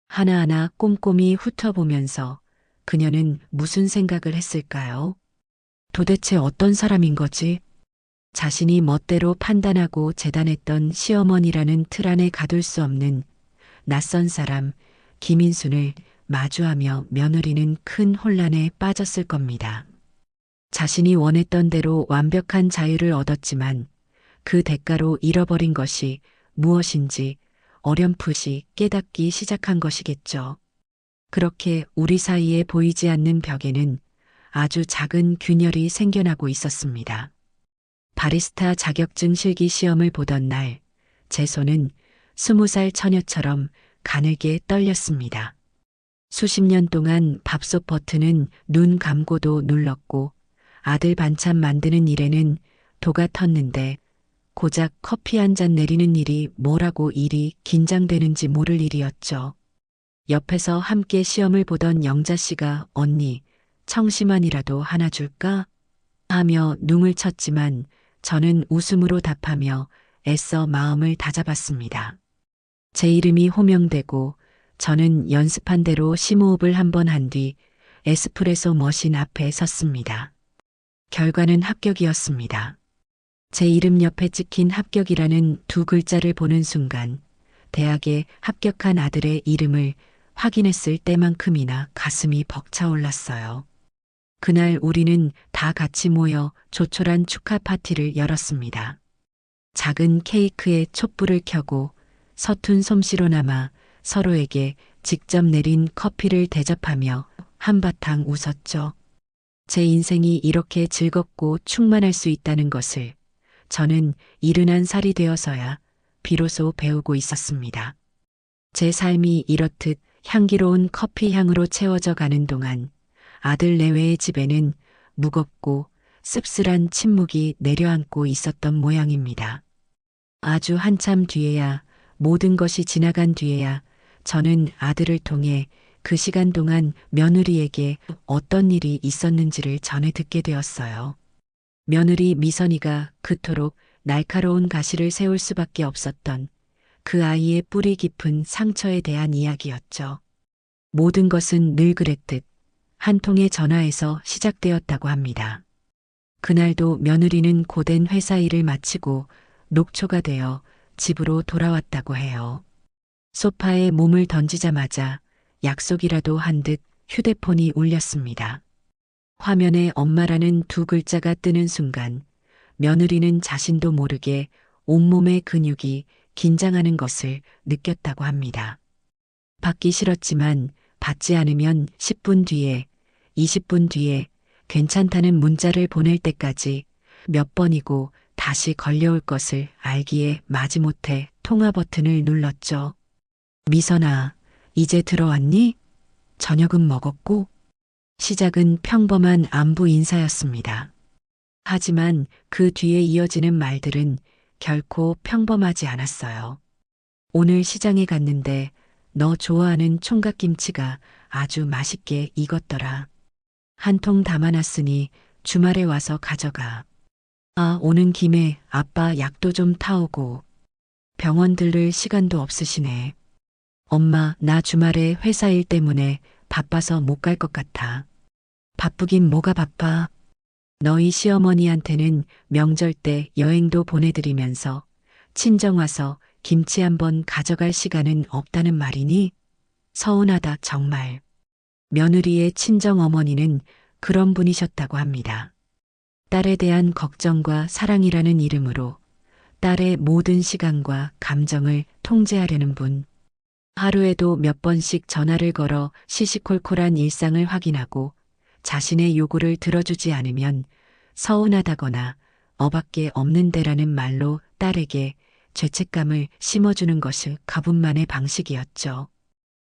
하나하나 꼼꼼히 훑어보면서 그녀는 무슨 생각을 했을까요? 도대체 어떤 사람인 거지? 자신이 멋대로 판단하고 재단했던 시어머니라는 틀 안에 가둘 수 없는 낯선 사람 김인순을 마주하며 며느리는 큰 혼란에 빠졌을 겁니다. 자신이 원했던 대로 완벽한 자유를 얻었지만 그 대가로 잃어버린 것이 무엇인지 어렴풋이 깨닫기 시작한 것이겠죠. 그렇게 우리 사이에 보이지 않는 벽에는 아주 작은 균열이 생겨나고 있었습니다. 바리스타 자격증 실기 시험을 보던 날, 제 손은 20살 처녀처럼 가늘게 떨렸습니다. 수십 년 동안 밥솥 버튼은 눈 감고도 눌렀고 아들 반찬 만드는 일에는 도가 텄는데 고작 커피 한 잔 내리는 일이 뭐라고 이리 긴장되는지 모를 일이었죠. 옆에서 함께 시험을 보던 영자 씨가 언니, 청심환이라도 하나 줄까? 하며 눅을 쳤지만 저는 웃음으로 답하며 애써 마음을 다잡았습니다. 제 이름이 호명되고 저는 연습한 대로 심호흡을 한 번 한 뒤 에스프레소 머신 앞에 섰습니다. 결과는 합격이었습니다. 제 이름 옆에 찍힌 합격이라는 두 글자를 보는 순간 대학에 합격한 아들의 이름을 확인했을 때만큼이나 가슴이 벅차올랐어요. 그날 우리는 다 같이 모여 조촐한 축하 파티를 열었습니다. 작은 케이크에 촛불을 켜고 서툰 솜씨로나마 서로에게 직접 내린 커피를 대접하며 한바탕 웃었죠. 제 인생이 이렇게 즐겁고 충만할 수 있다는 것을 저는 71살이 되어서야 비로소 배우고 있었습니다. 제 삶이 이렇듯 향기로운 커피 향으로 채워져 가는 동안 아들 내외의 집에는 무겁고 씁쓸한 침묵이 내려앉고 있었던 모양입니다. 아주 한참 뒤에야, 모든 것이 지나간 뒤에야 저는 아들을 통해 그 시간 동안 며느리에게 어떤 일이 있었는지를 전해 듣게 되었어요. 며느리 미선이가 그토록 날카로운 가시를 세울 수밖에 없었던 그 아이의 뿌리 깊은 상처에 대한 이야기였죠. 모든 것은 늘 그랬듯 한 통의 전화에서 시작되었다고 합니다. 그날도 며느리는 고된 회사 일을 마치고 녹초가 되어 집으로 돌아왔다고 해요. 소파에 몸을 던지자마자 약속이라도 한 듯 휴대폰이 울렸습니다. 화면에 엄마라는 두 글자가 뜨는 순간 며느리는 자신도 모르게 온몸의 근육이 긴장하는 것을 느꼈다고 합니다. 받기 싫었지만 받지 않으면 10분 뒤에, 20분 뒤에 괜찮다는 문자를 보낼 때까지 몇 번이고 다시 걸려올 것을 알기에 마지못해 통화 버튼을 눌렀죠. 미선아, 이제 들어왔니? 저녁은 먹었고? 시작은 평범한 안부 인사였습니다. 하지만 그 뒤에 이어지는 말들은 결코 평범하지 않았어요. 오늘 시장에 갔는데 너 좋아하는 총각김치가 아주 맛있게 익었더라. 한 통 담아놨으니 주말에 와서 가져가. 아, 오는 김에 아빠 약도 좀 타오고. 병원 들를 시간도 없으시네. 엄마, 나 주말에 회사 일 때문에 바빠서 못 갈 것 같아. 바쁘긴 뭐가 바빠. 너희 시어머니한테는 명절 때 여행도 보내드리면서 친정 와서 김치 한번 가져갈 시간은 없다는 말이니? 서운하다 정말. 며느리의 친정 어머니는 그런 분이셨다고 합니다. 딸에 대한 걱정과 사랑이라는 이름으로 딸의 모든 시간과 감정을 통제하려는 분. 하루에도 몇 번씩 전화를 걸어 시시콜콜한 일상을 확인하고 자신의 요구를 들어주지 않으면 서운하다거나 어밖에 없는데라는 말로 딸에게 죄책감을 심어주는 것이 가분만의 방식이었죠.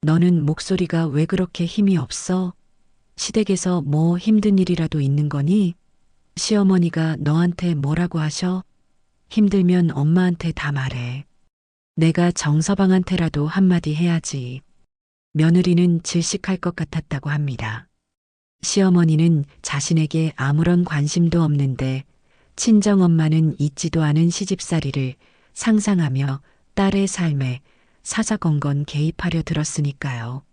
너는 목소리가 왜 그렇게 힘이 없어? 시댁에서 뭐 힘든 일이라도 있는 거니? 시어머니가 너한테 뭐라고 하셔? 힘들면 엄마한테 다 말해. 내가 정서방한테라도 한마디 해야지. 며느리는 질식할 것 같았다고 합니다. 시어머니는 자신에게 아무런 관심도 없는데 친정엄마는 잊지도 않은 시집살이를 상상하며 딸의 삶에 사사건건 개입하려 들었으니까요.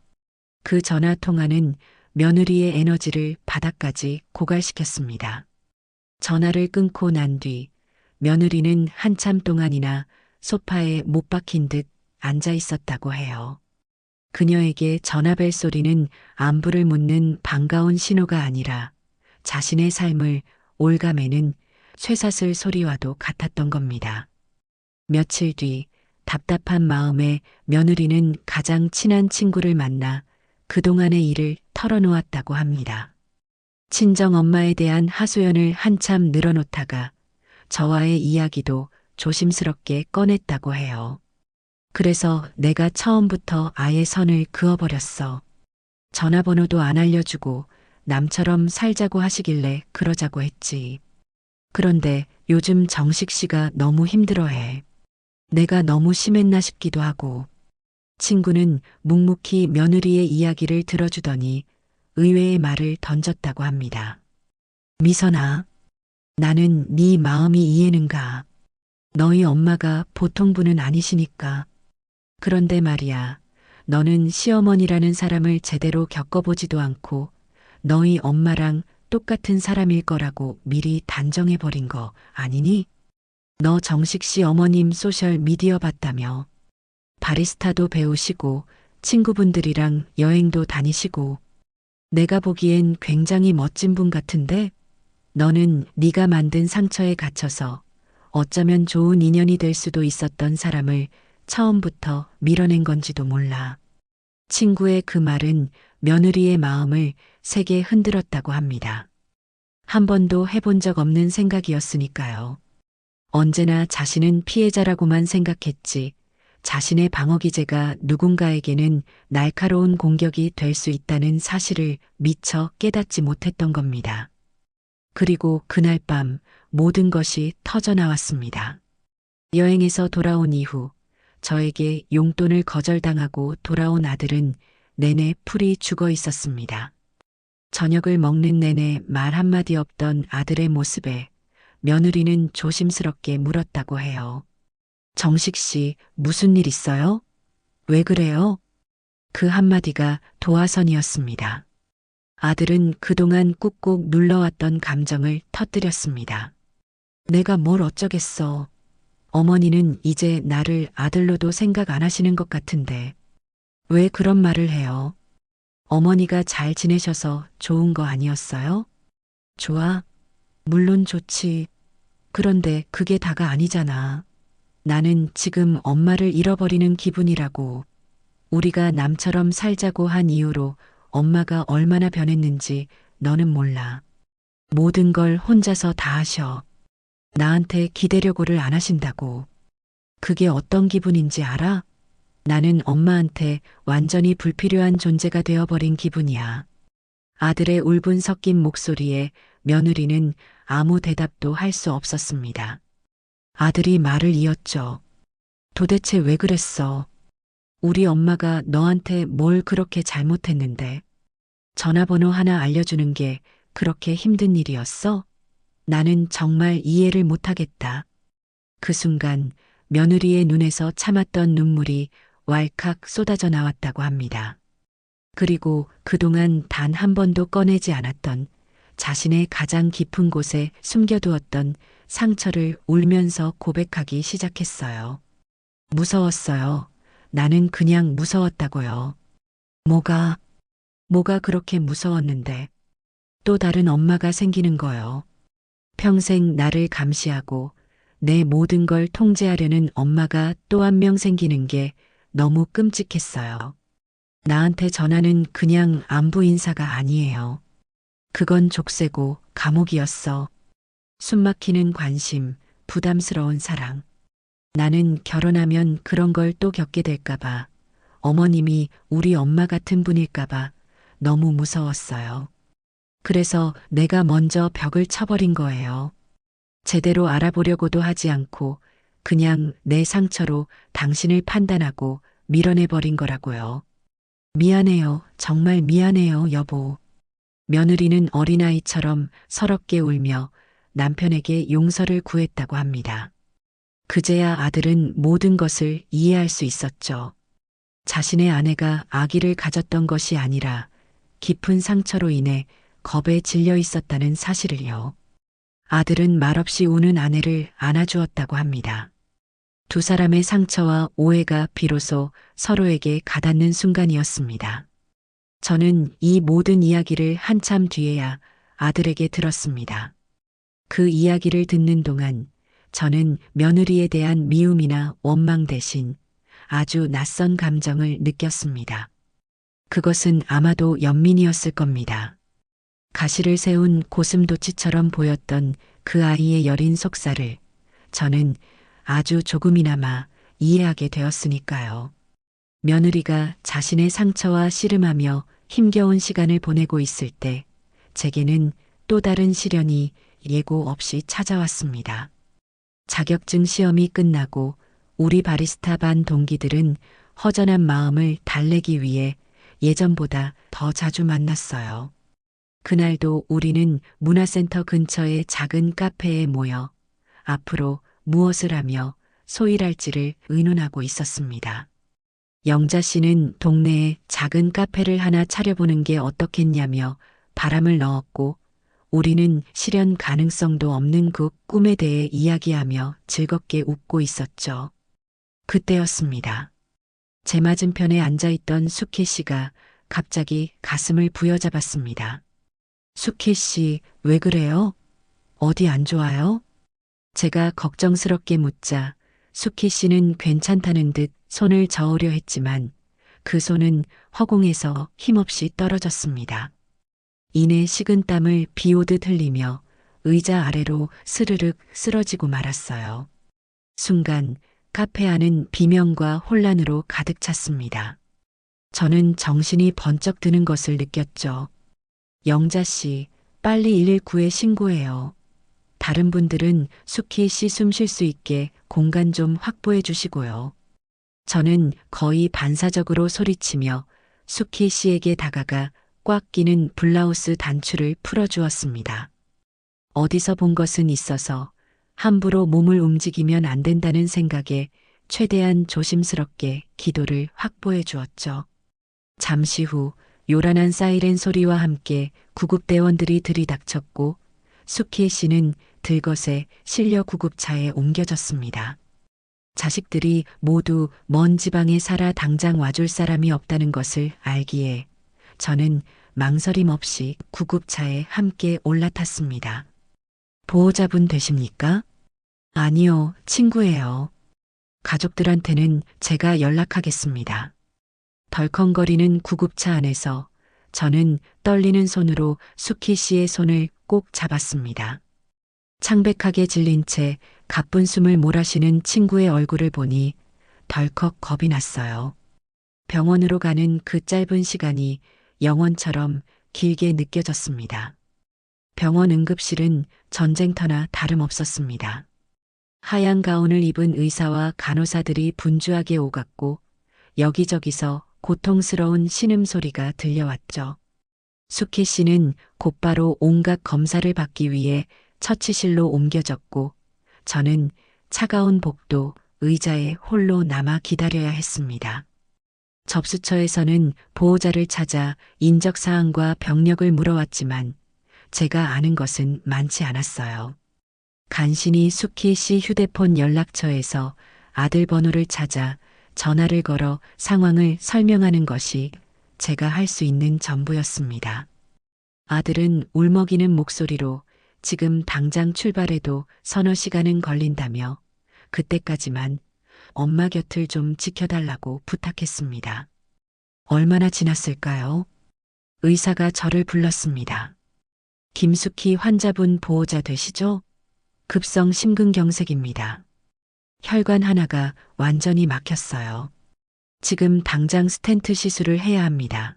그 전화 통화는 며느리의 에너지를 바닥까지 고갈시켰습니다. 전화를 끊고 난 뒤 며느리는 한참 동안이나 소파에 못 박힌 듯 앉아 있었다고 해요. 그녀에게 전화벨 소리는 안부를 묻는 반가운 신호가 아니라 자신의 삶을 올가매는 쇠사슬 소리와도 같았던 겁니다. 며칠 뒤 답답한 마음에 며느리는 가장 친한 친구를 만나 그동안의 일을 털어놓았다고 합니다. 친정 엄마에 대한 하소연을 한참 늘어놓다가 저와의 이야기도 조심스럽게 꺼냈다고 해요. 그래서 내가 처음부터 아예 선을 그어버렸어. 전화번호도 안 알려주고 남처럼 살자고 하시길래 그러자고 했지. 그런데 요즘 정식 씨가 너무 힘들어해. 내가 너무 심했나 싶기도 하고. 친구는 묵묵히 며느리의 이야기를 들어주더니 의외의 말을 던졌다고 합니다. 미선아, 나는 네 마음이 이해는 가. 너희 엄마가 보통 분은 아니시니까. 그런데 말이야, 너는 시어머니라는 사람을 제대로 겪어보지도 않고 너희 엄마랑 똑같은 사람일 거라고 미리 단정해버린 거 아니니? 너 정식 씨 어머님 소셜 미디어 봤다며. 바리스타도 배우시고 친구분들이랑 여행도 다니시고 내가 보기엔 굉장히 멋진 분 같은데 너는 네가 만든 상처에 갇혀서 어쩌면 좋은 인연이 될 수도 있었던 사람을 처음부터 밀어낸 건지도 몰라. 친구의 그 말은 며느리의 마음을 세게 흔들었다고 합니다. 한 번도 해본 적 없는 생각이었으니까요. 언제나 자신은 피해자라고만 생각했지 자신의 방어 기제가 누군가에게는 날카로운 공격이 될 수 있다는 사실을 미처 깨닫지 못했던 겁니다. 그리고 그날 밤 모든 것이 터져 나왔습니다. 여행에서 돌아온 이후 저에게 용돈을 거절당하고 돌아온 아들은 내내 풀이 죽어 있었습니다. 저녁을 먹는 내내 말 한마디 없던 아들의 모습에 며느리는 조심스럽게 물었다고 해요. 정식 씨, 무슨 일 있어요? 왜 그래요? 그 한마디가 도화선이었습니다. 아들은 그동안 꾹꾹 눌러왔던 감정을 터뜨렸습니다. 내가 뭘 어쩌겠어. 어머니는 이제 나를 아들로도 생각 안 하시는 것 같은데 왜 그런 말을 해요? 어머니가 잘 지내셔서 좋은 거 아니었어요? 좋아. 물론 좋지. 그런데 그게 다가 아니잖아. 나는 지금 엄마를 잃어버리는 기분이라고. 우리가 남처럼 살자고 한 이후로 엄마가 얼마나 변했는지 너는 몰라. 모든 걸 혼자서 다 하셔. 나한테 기대려고를 안 하신다고. 그게 어떤 기분인지 알아? 나는 엄마한테 완전히 불필요한 존재가 되어버린 기분이야. 아들의 울분 섞인 목소리에 며느리는 아무 대답도 할 수 없었습니다. 아들이 말을 이었죠. 도대체 왜 그랬어? 우리 엄마가 너한테 뭘 그렇게 잘못했는데? 전화번호 하나 알려주는 게 그렇게 힘든 일이었어? 나는 정말 이해를 못하겠다. 그 순간 며느리의 눈에서 참았던 눈물이 왈칵 쏟아져 나왔다고 합니다. 그리고 그동안 단 한 번도 꺼내지 않았던 자신의 가장 깊은 곳에 숨겨두었던 상처를 울면서 고백하기 시작했어요. 무서웠어요. 나는 그냥 무서웠다고요. 뭐가 그렇게 무서웠는데 또 다른 엄마가 생기는 거요. 평생 나를 감시하고 내 모든 걸 통제하려는 엄마가 또 한 명 생기는 게 너무 끔찍했어요. 나한테 전화는 그냥 안부 인사가 아니에요. 그건 족쇄고 감옥이었어. 숨막히는 관심, 부담스러운 사랑. 나는 결혼하면 그런 걸 또 겪게 될까봐, 어머님이 우리 엄마 같은 분일까봐 너무 무서웠어요. 그래서 내가 먼저 벽을 쳐버린 거예요. 제대로 알아보려고도 하지 않고 그냥 내 상처로 당신을 판단하고 밀어내버린 거라고요. 미안해요. 정말 미안해요, 여보. 며느리는 어린아이처럼 서럽게 울며 남편에게 용서를 구했다고 합니다. 그제야 아들은 모든 것을 이해할 수 있었죠. 자신의 아내가 아기를 가졌던 것이 아니라 깊은 상처로 인해 겁에 질려 있었다는 사실을요. 아들은 말없이 우는 아내를 안아주었다고 합니다. 두 사람의 상처와 오해가 비로소 서로에게 가닿는 순간이었습니다. 저는 이 모든 이야기를 한참 뒤에야 아들에게 들었습니다. 그 이야기를 듣는 동안 저는 며느리에 대한 미움이나 원망 대신 아주 낯선 감정을 느꼈습니다. 그것은 아마도 연민이었을 겁니다. 가시를 세운 고슴도치처럼 보였던 그 아이의 여린 속살을 저는 아주 조금이나마 이해하게 되었으니까요. 며느리가 자신의 상처와 씨름하며 힘겨운 시간을 보내고 있을 때 제게는 또 다른 시련이 예고 없이 찾아왔습니다. 자격증 시험이 끝나고 우리 바리스타 반 동기들은 허전한 마음을 달래기 위해 예전보다 더 자주 만났어요. 그날도 우리는 문화센터 근처의 작은 카페에 모여 앞으로 무엇을 하며 소일할지를 의논하고 있었습니다. 영자 씨는 동네에 작은 카페를 하나 차려보는 게 어떻겠냐며 바람을 넣었고 우리는 실현 가능성도 없는 그 꿈에 대해 이야기하며 즐겁게 웃고 있었죠. 그때였습니다. 제 맞은편에 앉아있던 수키 씨가 갑자기 가슴을 부여잡았습니다. 수키 씨, 왜 그래요? 어디 안 좋아요? 제가 걱정스럽게 묻자 수키 씨는 괜찮다는 듯 손을 저으려 했지만 그 손은 허공에서 힘없이 떨어졌습니다. 이내 식은땀을 비오듯 흘리며 의자 아래로 스르륵 쓰러지고 말았어요. 순간 카페 안은 비명과 혼란으로 가득 찼습니다. 저는 정신이 번쩍 드는 것을 느꼈죠. 영자 씨, 빨리 119에 신고해요. 다른 분들은 수키 씨 숨 쉴 수 있게 공간 좀 확보해 주시고요. 저는 거의 반사적으로 소리치며 수키 씨에게 다가가 꽉 끼는 블라우스 단추를 풀어주었습니다. 어디서 본 것은 있어서 함부로 몸을 움직이면 안 된다는 생각에 최대한 조심스럽게 기도를 확보해 주었죠. 잠시 후 요란한 사이렌 소리와 함께 구급대원들이 들이닥쳤고 수키 씨는 들것에 실려 구급차에 옮겨졌습니다. 자식들이 모두 먼 지방에 살아 당장 와줄 사람이 없다는 것을 알기에 저는 망설임 없이 구급차에 함께 올라탔습니다. 보호자분 되십니까? 아니요, 친구예요. 가족들한테는 제가 연락하겠습니다. 덜컹거리는 구급차 안에서 저는 떨리는 손으로 수키 씨의 손을 꼭 잡았습니다. 창백하게 질린 채 가쁜 숨을 몰아쉬는 친구의 얼굴을 보니 덜컥 겁이 났어요. 병원으로 가는 그 짧은 시간이 영원처럼 길게 느껴졌습니다. 병원 응급실은 전쟁터나 다름없었습니다. 하얀 가운을 입은 의사와 간호사들이 분주하게 오갔고 여기저기서 고통스러운 신음소리가 들려왔죠. 수키 씨는 곧바로 온갖 검사를 받기 위해 처치실로 옮겨졌고 저는 차가운 복도 의자에 홀로 남아 기다려야 했습니다. 접수처에서는 보호자를 찾아 인적사항과 병력을 물어왔지만 제가 아는 것은 많지 않았어요. 간신히 수키 씨 휴대폰 연락처에서 아들 번호를 찾아 전화를 걸어 상황을 설명하는 것이 제가 할 수 있는 전부였습니다. 아들은 울먹이는 목소리로 지금 당장 출발해도 서너 시간은 걸린다며 그때까지만 엄마 곁을 좀 지켜달라고 부탁했습니다. 얼마나 지났을까요? 의사가 저를 불렀습니다. 김숙희 환자분 보호자 되시죠? 급성 심근경색입니다. 혈관 하나가 완전히 막혔어요. 지금 당장 스텐트 시술을 해야 합니다.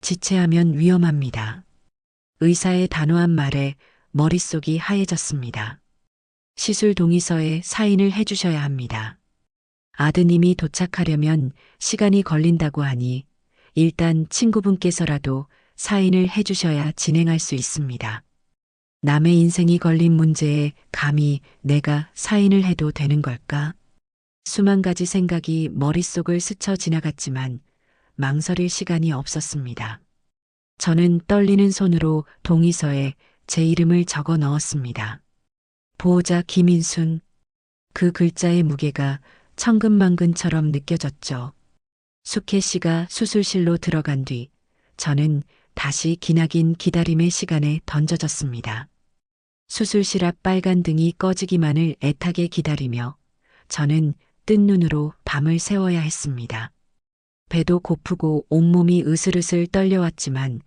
지체하면 위험합니다. 의사의 단호한 말에 머릿속이 하얘졌습니다. 시술 동의서에 사인을 해주셔야 합니다. 아드님이 도착하려면 시간이 걸린다고 하니 일단 친구분께서라도 사인을 해주셔야 진행할 수 있습니다. 남의 인생이 걸린 문제에 감히 내가 사인을 해도 되는 걸까? 수만 가지 생각이 머릿속을 스쳐 지나갔지만 망설일 시간이 없었습니다. 저는 떨리는 손으로 동의서에 제 이름을 적어 넣었습니다. 보호자 김인순. 그 글자의 무게가 천근만근처럼 느껴졌죠. 수케 씨가 수술실로 들어간 뒤 저는 다시 기나긴 기다림의 시간에 던져졌습니다. 수술실 앞 빨간 등이 꺼지기만을 애타게 기다리며 저는 뜬 눈으로 밤을 새워야 했습니다. 배도 고프고 온몸이 으슬으슬 떨려왔지만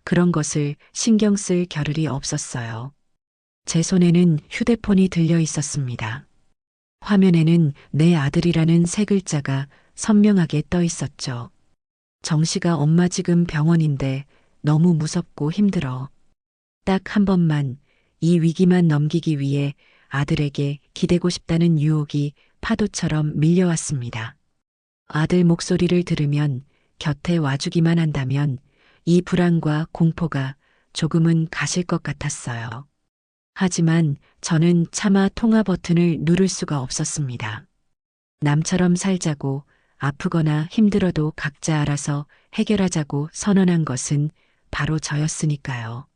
그런 것을 신경 쓸 겨를이 없었어요. 제 손에는 휴대폰이 들려 있었습니다. 화면에는 내 아들이라는 세 글자가 선명하게 떠 있었죠. 정씨가 엄마 지금 병원인데 너무 무섭고 힘들어. 딱 한 번만 이 위기만 넘기기 위해 아들에게 기대고 싶다는 유혹이 파도처럼 밀려왔습니다. 아들 목소리를 들으면 곁에 와주기만 한다면 이 불안과 공포가 조금은 가실 것 같았어요. 하지만 저는 차마 통화 버튼을 누를 수가 없었습니다. 남처럼 살자고 아프거나 힘들어도 각자 알아서 해결하자고 선언한 것은 바로 저였으니까요.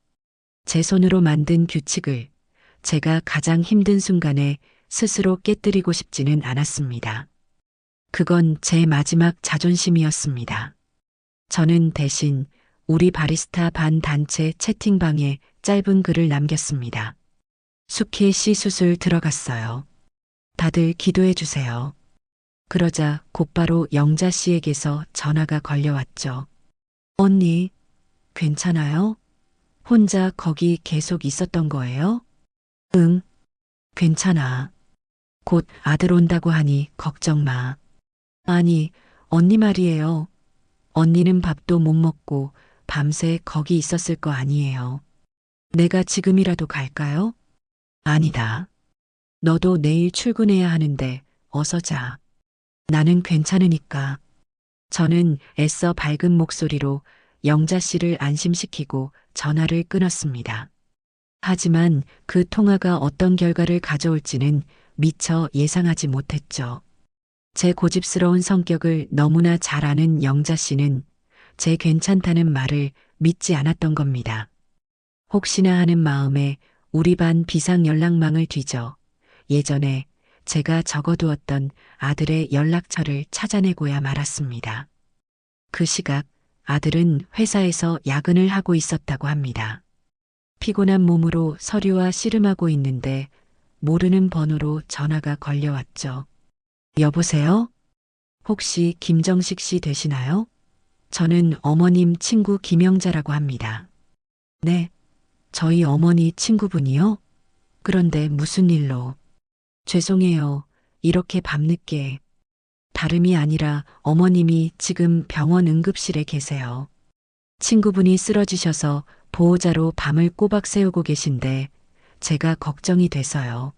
제 손으로 만든 규칙을 제가 가장 힘든 순간에 스스로 깨뜨리고 싶지는 않았습니다. 그건 제 마지막 자존심이었습니다. 저는 대신 우리 바리스타 반 단체 채팅방에 짧은 글을 남겼습니다. 수키 씨 수술 들어갔어요. 다들 기도해 주세요. 그러자 곧바로 영자 씨에게서 전화가 걸려왔죠. 언니, 괜찮아요? 혼자 거기 계속 있었던 거예요? 응, 괜찮아. 곧 아들 온다고 하니 걱정 마. 아니, 언니 말이에요. 언니는 밥도 못 먹고 밤새 거기 있었을 거 아니에요. 내가 지금이라도 갈까요? 아니다. 너도 내일 출근해야 하는데 어서 자. 나는 괜찮으니까. 저는 애써 밝은 목소리로 영자 씨를 안심시키고 전화를 끊었습니다. 하지만 그 통화가 어떤 결과를 가져올지는 미처 예상하지 못했죠. 제 고집스러운 성격을 너무나 잘 아는 영자 씨는 제 괜찮다는 말을 믿지 않았던 겁니다. 혹시나 하는 마음에 우리 반 비상 연락망을 뒤져 예전에 제가 적어두었던 아들의 연락처를 찾아내고야 말았습니다. 그 시각 아들은 회사에서 야근을 하고 있었다고 합니다. 피곤한 몸으로 서류와 씨름하고 있는데 모르는 번호로 전화가 걸려왔죠. 여보세요? 혹시 김정식 씨 되시나요? 저는 어머님 친구 김영자라고 합니다. 네, 저희 어머니 친구분이요? 그런데 무슨 일로? 죄송해요. 이렇게 밤늦게. 다름이 아니라 어머님이 지금 병원 응급실에 계세요. 친구분이 쓰러지셔서 보호자로 밤을 꼬박 새우고 계신데 제가 걱정이 돼서요.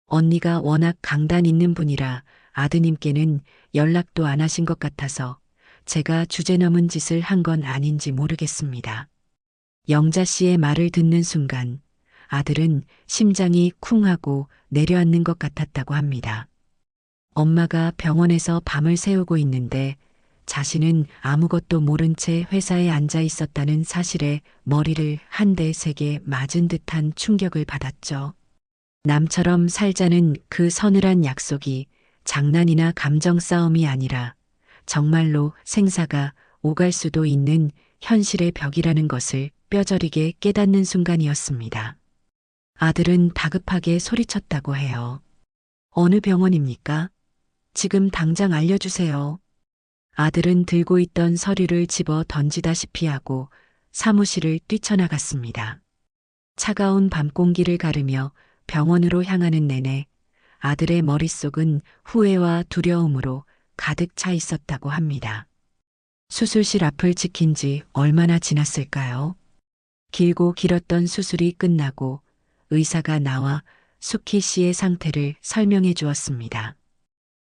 언니가 워낙 강단 있는 분이라 아드님께는 연락도 안 하신 것 같아서 제가 주제넘은 짓을 한 건 아닌지 모르겠습니다. 영자 씨의 말을 듣는 순간 아들은 심장이 쿵 하고 내려앉는 것 같았다고 합니다. 엄마가 병원에서 밤을 새우고 있는데 자신은 아무것도 모른 채 회사에 앉아 있었다는 사실에 머리를 한 대 세게 맞은 듯한 충격을 받았죠. 남처럼 살자는 그 서늘한 약속이 장난이나 감정 싸움이 아니라 정말로 생사가 오갈 수도 있는 현실의 벽이라는 것을 뼈저리게 깨닫는 순간이었습니다. 아들은 다급하게 소리쳤다고 해요. 어느 병원입니까? 지금 당장 알려주세요. 아들은 들고 있던 서류를 집어 던지다시피 하고 사무실을 뛰쳐나갔습니다. 차가운 밤 공기를 가르며 병원으로 향하는 내내 아들의 머릿속은 후회와 두려움으로 가득 차 있었다고 합니다. 수술실 앞을 지킨 지 얼마나 지났을까요? 길고 길었던 수술이 끝나고 의사가 나와 수키 씨의 상태를 설명해 주었습니다.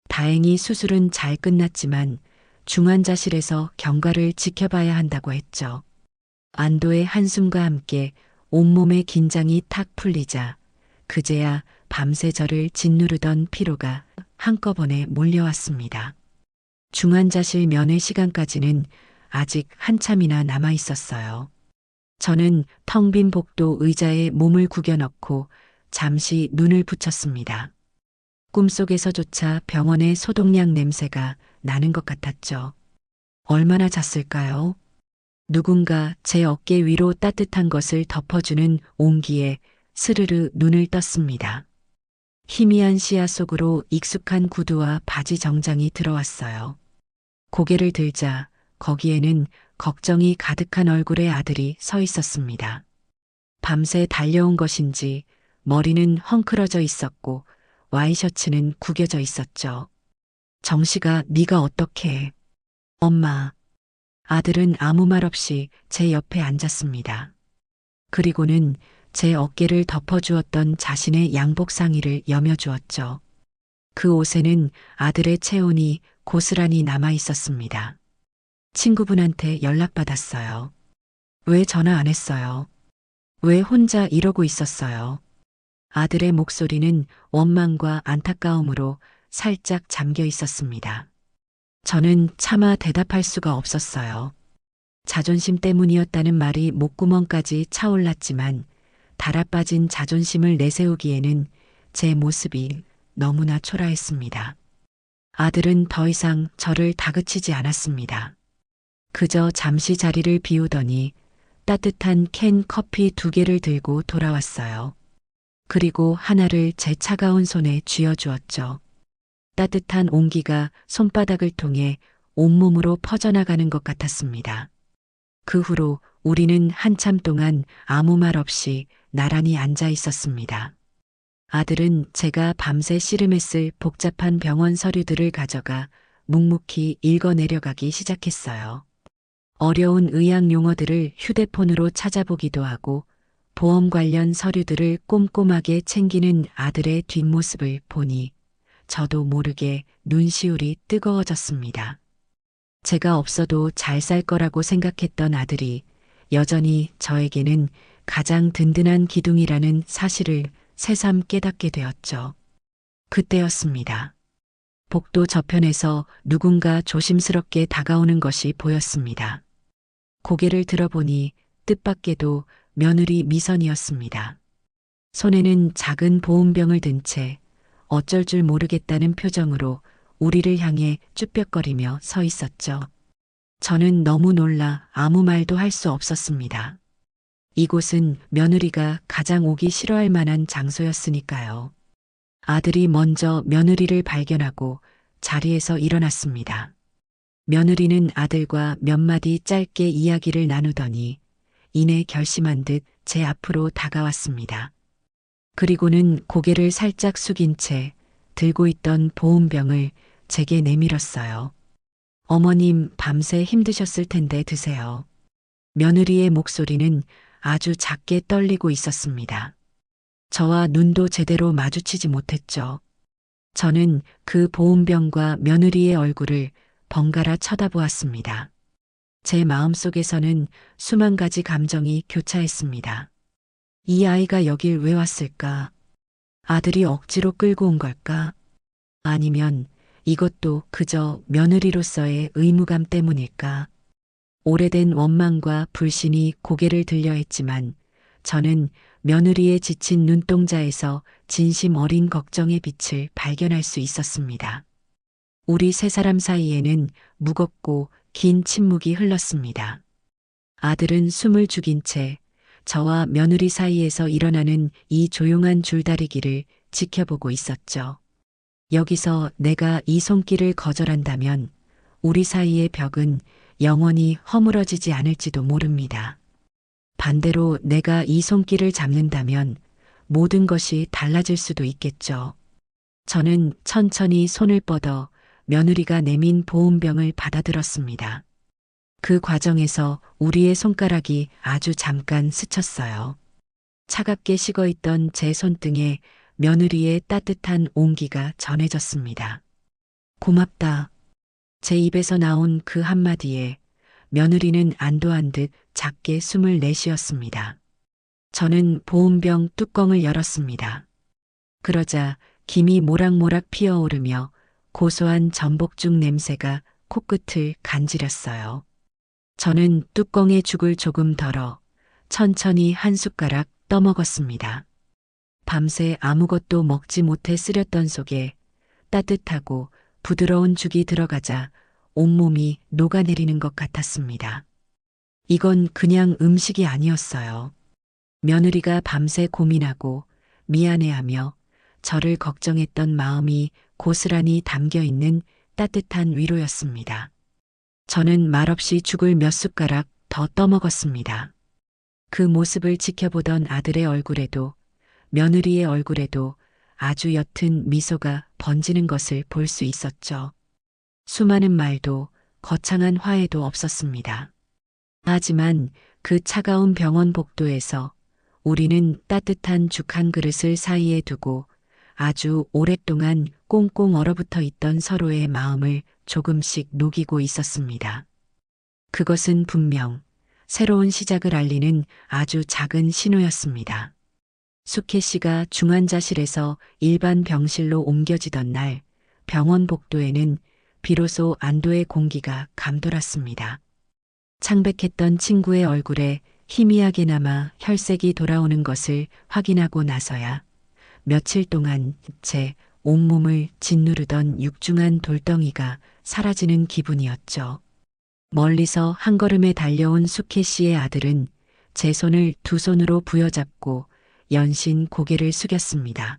다행히 수술은 잘 끝났지만 중환자실에서 경과를 지켜봐야 한다고 했죠. 안도의 한숨과 함께 온몸의 긴장이 탁 풀리자 그제야 밤새 저를 짓누르던 피로가 한꺼번에 몰려왔습니다. 중환자실 면회 시간까지는 아직 한참이나 남아 있었어요. 저는 텅 빈 복도 의자에 몸을 구겨 넣고 잠시 눈을 붙였습니다. 꿈속에서조차 병원의 소독약 냄새가 나는 것 같았죠. 얼마나 잤을까요? 누군가 제 어깨 위로 따뜻한 것을 덮어주는 온기에 스르르 눈을 떴습니다. 희미한 시야 속으로 익숙한 구두와 바지 정장이 들어왔어요. 고개를 들자 거기에는 걱정이 가득한 얼굴의 아들이 서 있었습니다. 밤새 달려온 것인지 머리는 헝클어져 있었고 와이셔츠는 구겨져 있었죠. 정식아, 네가 어떻게 해? 엄마. 아들은 아무 말 없이 제 옆에 앉았습니다. 그리고는 제 어깨를 덮어주었던 자신의 양복 상의를 여며주었죠. 그 옷에는 아들의 체온이 고스란히 남아 있었습니다. 친구분한테 연락받았어요. 왜 전화 안 했어요? 왜 혼자 이러고 있었어요? 아들의 목소리는 원망과 안타까움으로 살짝 잠겨 있었습니다. 저는 차마 대답할 수가 없었어요. 자존심 때문이었다는 말이 목구멍까지 차올랐지만 달아빠진 자존심을 내세우기에는 제 모습이 너무나 초라했습니다. 아들은 더 이상 저를 다그치지 않았습니다. 그저 잠시 자리를 비우더니 따뜻한 캔 커피 2개를 들고 돌아왔어요. 그리고 하나를 제 차가운 손에 쥐어주었죠. 따뜻한 온기가 손바닥을 통해 온몸으로 퍼져나가는 것 같았습니다. 그 후로 우리는 한참 동안 아무 말 없이 나란히 앉아 있었습니다. 아들은 제가 밤새 씨름했을 복잡한 병원 서류들을 가져가 묵묵히 읽어내려가기 시작했어요. 어려운 의학 용어들을 휴대폰으로 찾아보기도 하고 보험 관련 서류들을 꼼꼼하게 챙기는 아들의 뒷모습을 보니 저도 모르게 눈시울이 뜨거워졌습니다. 제가 없어도 잘 살 거라고 생각했던 아들이 여전히 저에게는 가장 든든한 기둥이라는 사실을 새삼 깨닫게 되었죠. 그때였습니다. 복도 저편에서 누군가 조심스럽게 다가오는 것이 보였습니다. 고개를 들어보니 뜻밖에도 며느리 미선이었습니다. 손에는 작은 보온병을 든 채 어쩔 줄 모르겠다는 표정으로 우리를 향해 쭈뼛거리며 서 있었죠. 저는 너무 놀라 아무 말도 할 수 없었습니다. 이곳은 며느리가 가장 오기 싫어할 만한 장소였으니까요. 아들이 먼저 며느리를 발견하고 자리에서 일어났습니다. 며느리는 아들과 몇 마디 짧게 이야기를 나누더니 이내 결심한 듯 제 앞으로 다가왔습니다. 그리고는 고개를 살짝 숙인 채 들고 있던 보온병을 제게 내밀었어요. 어머님 밤새 힘드셨을 텐데 드세요. 며느리의 목소리는 아주 작게 떨리고 있었습니다. 저와 눈도 제대로 마주치지 못했죠. 저는 그 보온병과 며느리의 얼굴을 번갈아 쳐다보았습니다. 제 마음속에서는 수만 가지 감정이 교차했습니다. 이 아이가 여길 왜 왔을까? 아들이 억지로 끌고 온 걸까? 아니면 이것도 그저 며느리로서의 의무감 때문일까? 오래된 원망과 불신이 고개를 들려 했지만 저는 며느리의 지친 눈동자에서 진심 어린 걱정의 빛을 발견할 수 있었습니다. 우리 세 사람 사이에는 무겁고 긴 침묵이 흘렀습니다. 아들은 숨을 죽인 채 저와 며느리 사이에서 일어나는 이 조용한 줄다리기를 지켜보고 있었죠. 여기서 내가 이 손길을 거절한다면 우리 사이의 벽은 영원히 허물어지지 않을지도 모릅니다. 반대로 내가 이 손길을 잡는다면 모든 것이 달라질 수도 있겠죠. 저는 천천히 손을 뻗어 며느리가 내민 보온병을 받아들었습니다. 그 과정에서 우리의 손가락이 아주 잠깐 스쳤어요. 차갑게 식어있던 제 손등에 며느리의 따뜻한 온기가 전해졌습니다. 고맙다. 제 입에서 나온 그 한마디에 며느리는 안도한 듯 작게 숨을 내쉬었습니다. 저는 보온병 뚜껑을 열었습니다. 그러자 김이 모락모락 피어오르며 고소한 전복죽 냄새가 코끝을 간지렸어요. 저는 뚜껑에 죽을 조금 덜어 천천히 한 숟가락 떠먹었습니다. 밤새 아무것도 먹지 못해 쓰렸던 속에 따뜻하고 부드러운 죽이 들어가자 온몸이 녹아내리는 것 같았습니다. 이건 그냥 음식이 아니었어요. 며느리가 밤새 고민하고 미안해하며 저를 걱정했던 마음이 고스란히 담겨 있는 따뜻한 위로였습니다. 저는 말없이 죽을 몇 숟가락 더 떠먹었습니다. 그 모습을 지켜보던 아들의 얼굴에도 며느리의 얼굴에도 아주 옅은 미소가 번지는 것을 볼 수 있었죠. 수많은 말도 거창한 화해도 없었습니다. 하지만 그 차가운 병원 복도에서 우리는 따뜻한 죽 한 그릇을 사이에 두고 아주 오랫동안 꽁꽁 얼어붙어 있던 서로의 마음을 조금씩 녹이고 있었습니다. 그것은 분명 새로운 시작을 알리는 아주 작은 신호였습니다. 숙혜 씨가 중환자실에서 일반 병실로 옮겨지던 날 병원 복도에는 비로소 안도의 공기가 감돌았습니다. 창백했던 친구의 얼굴에 희미하게나마 혈색이 돌아오는 것을 확인하고 나서야 며칠 동안 제 온몸을 짓누르던 육중한 돌덩이가 사라지는 기분이었죠. 멀리서 한 걸음에 달려온 수케 씨의 아들은 제 손을 두 손으로 부여잡고 연신 고개를 숙였습니다.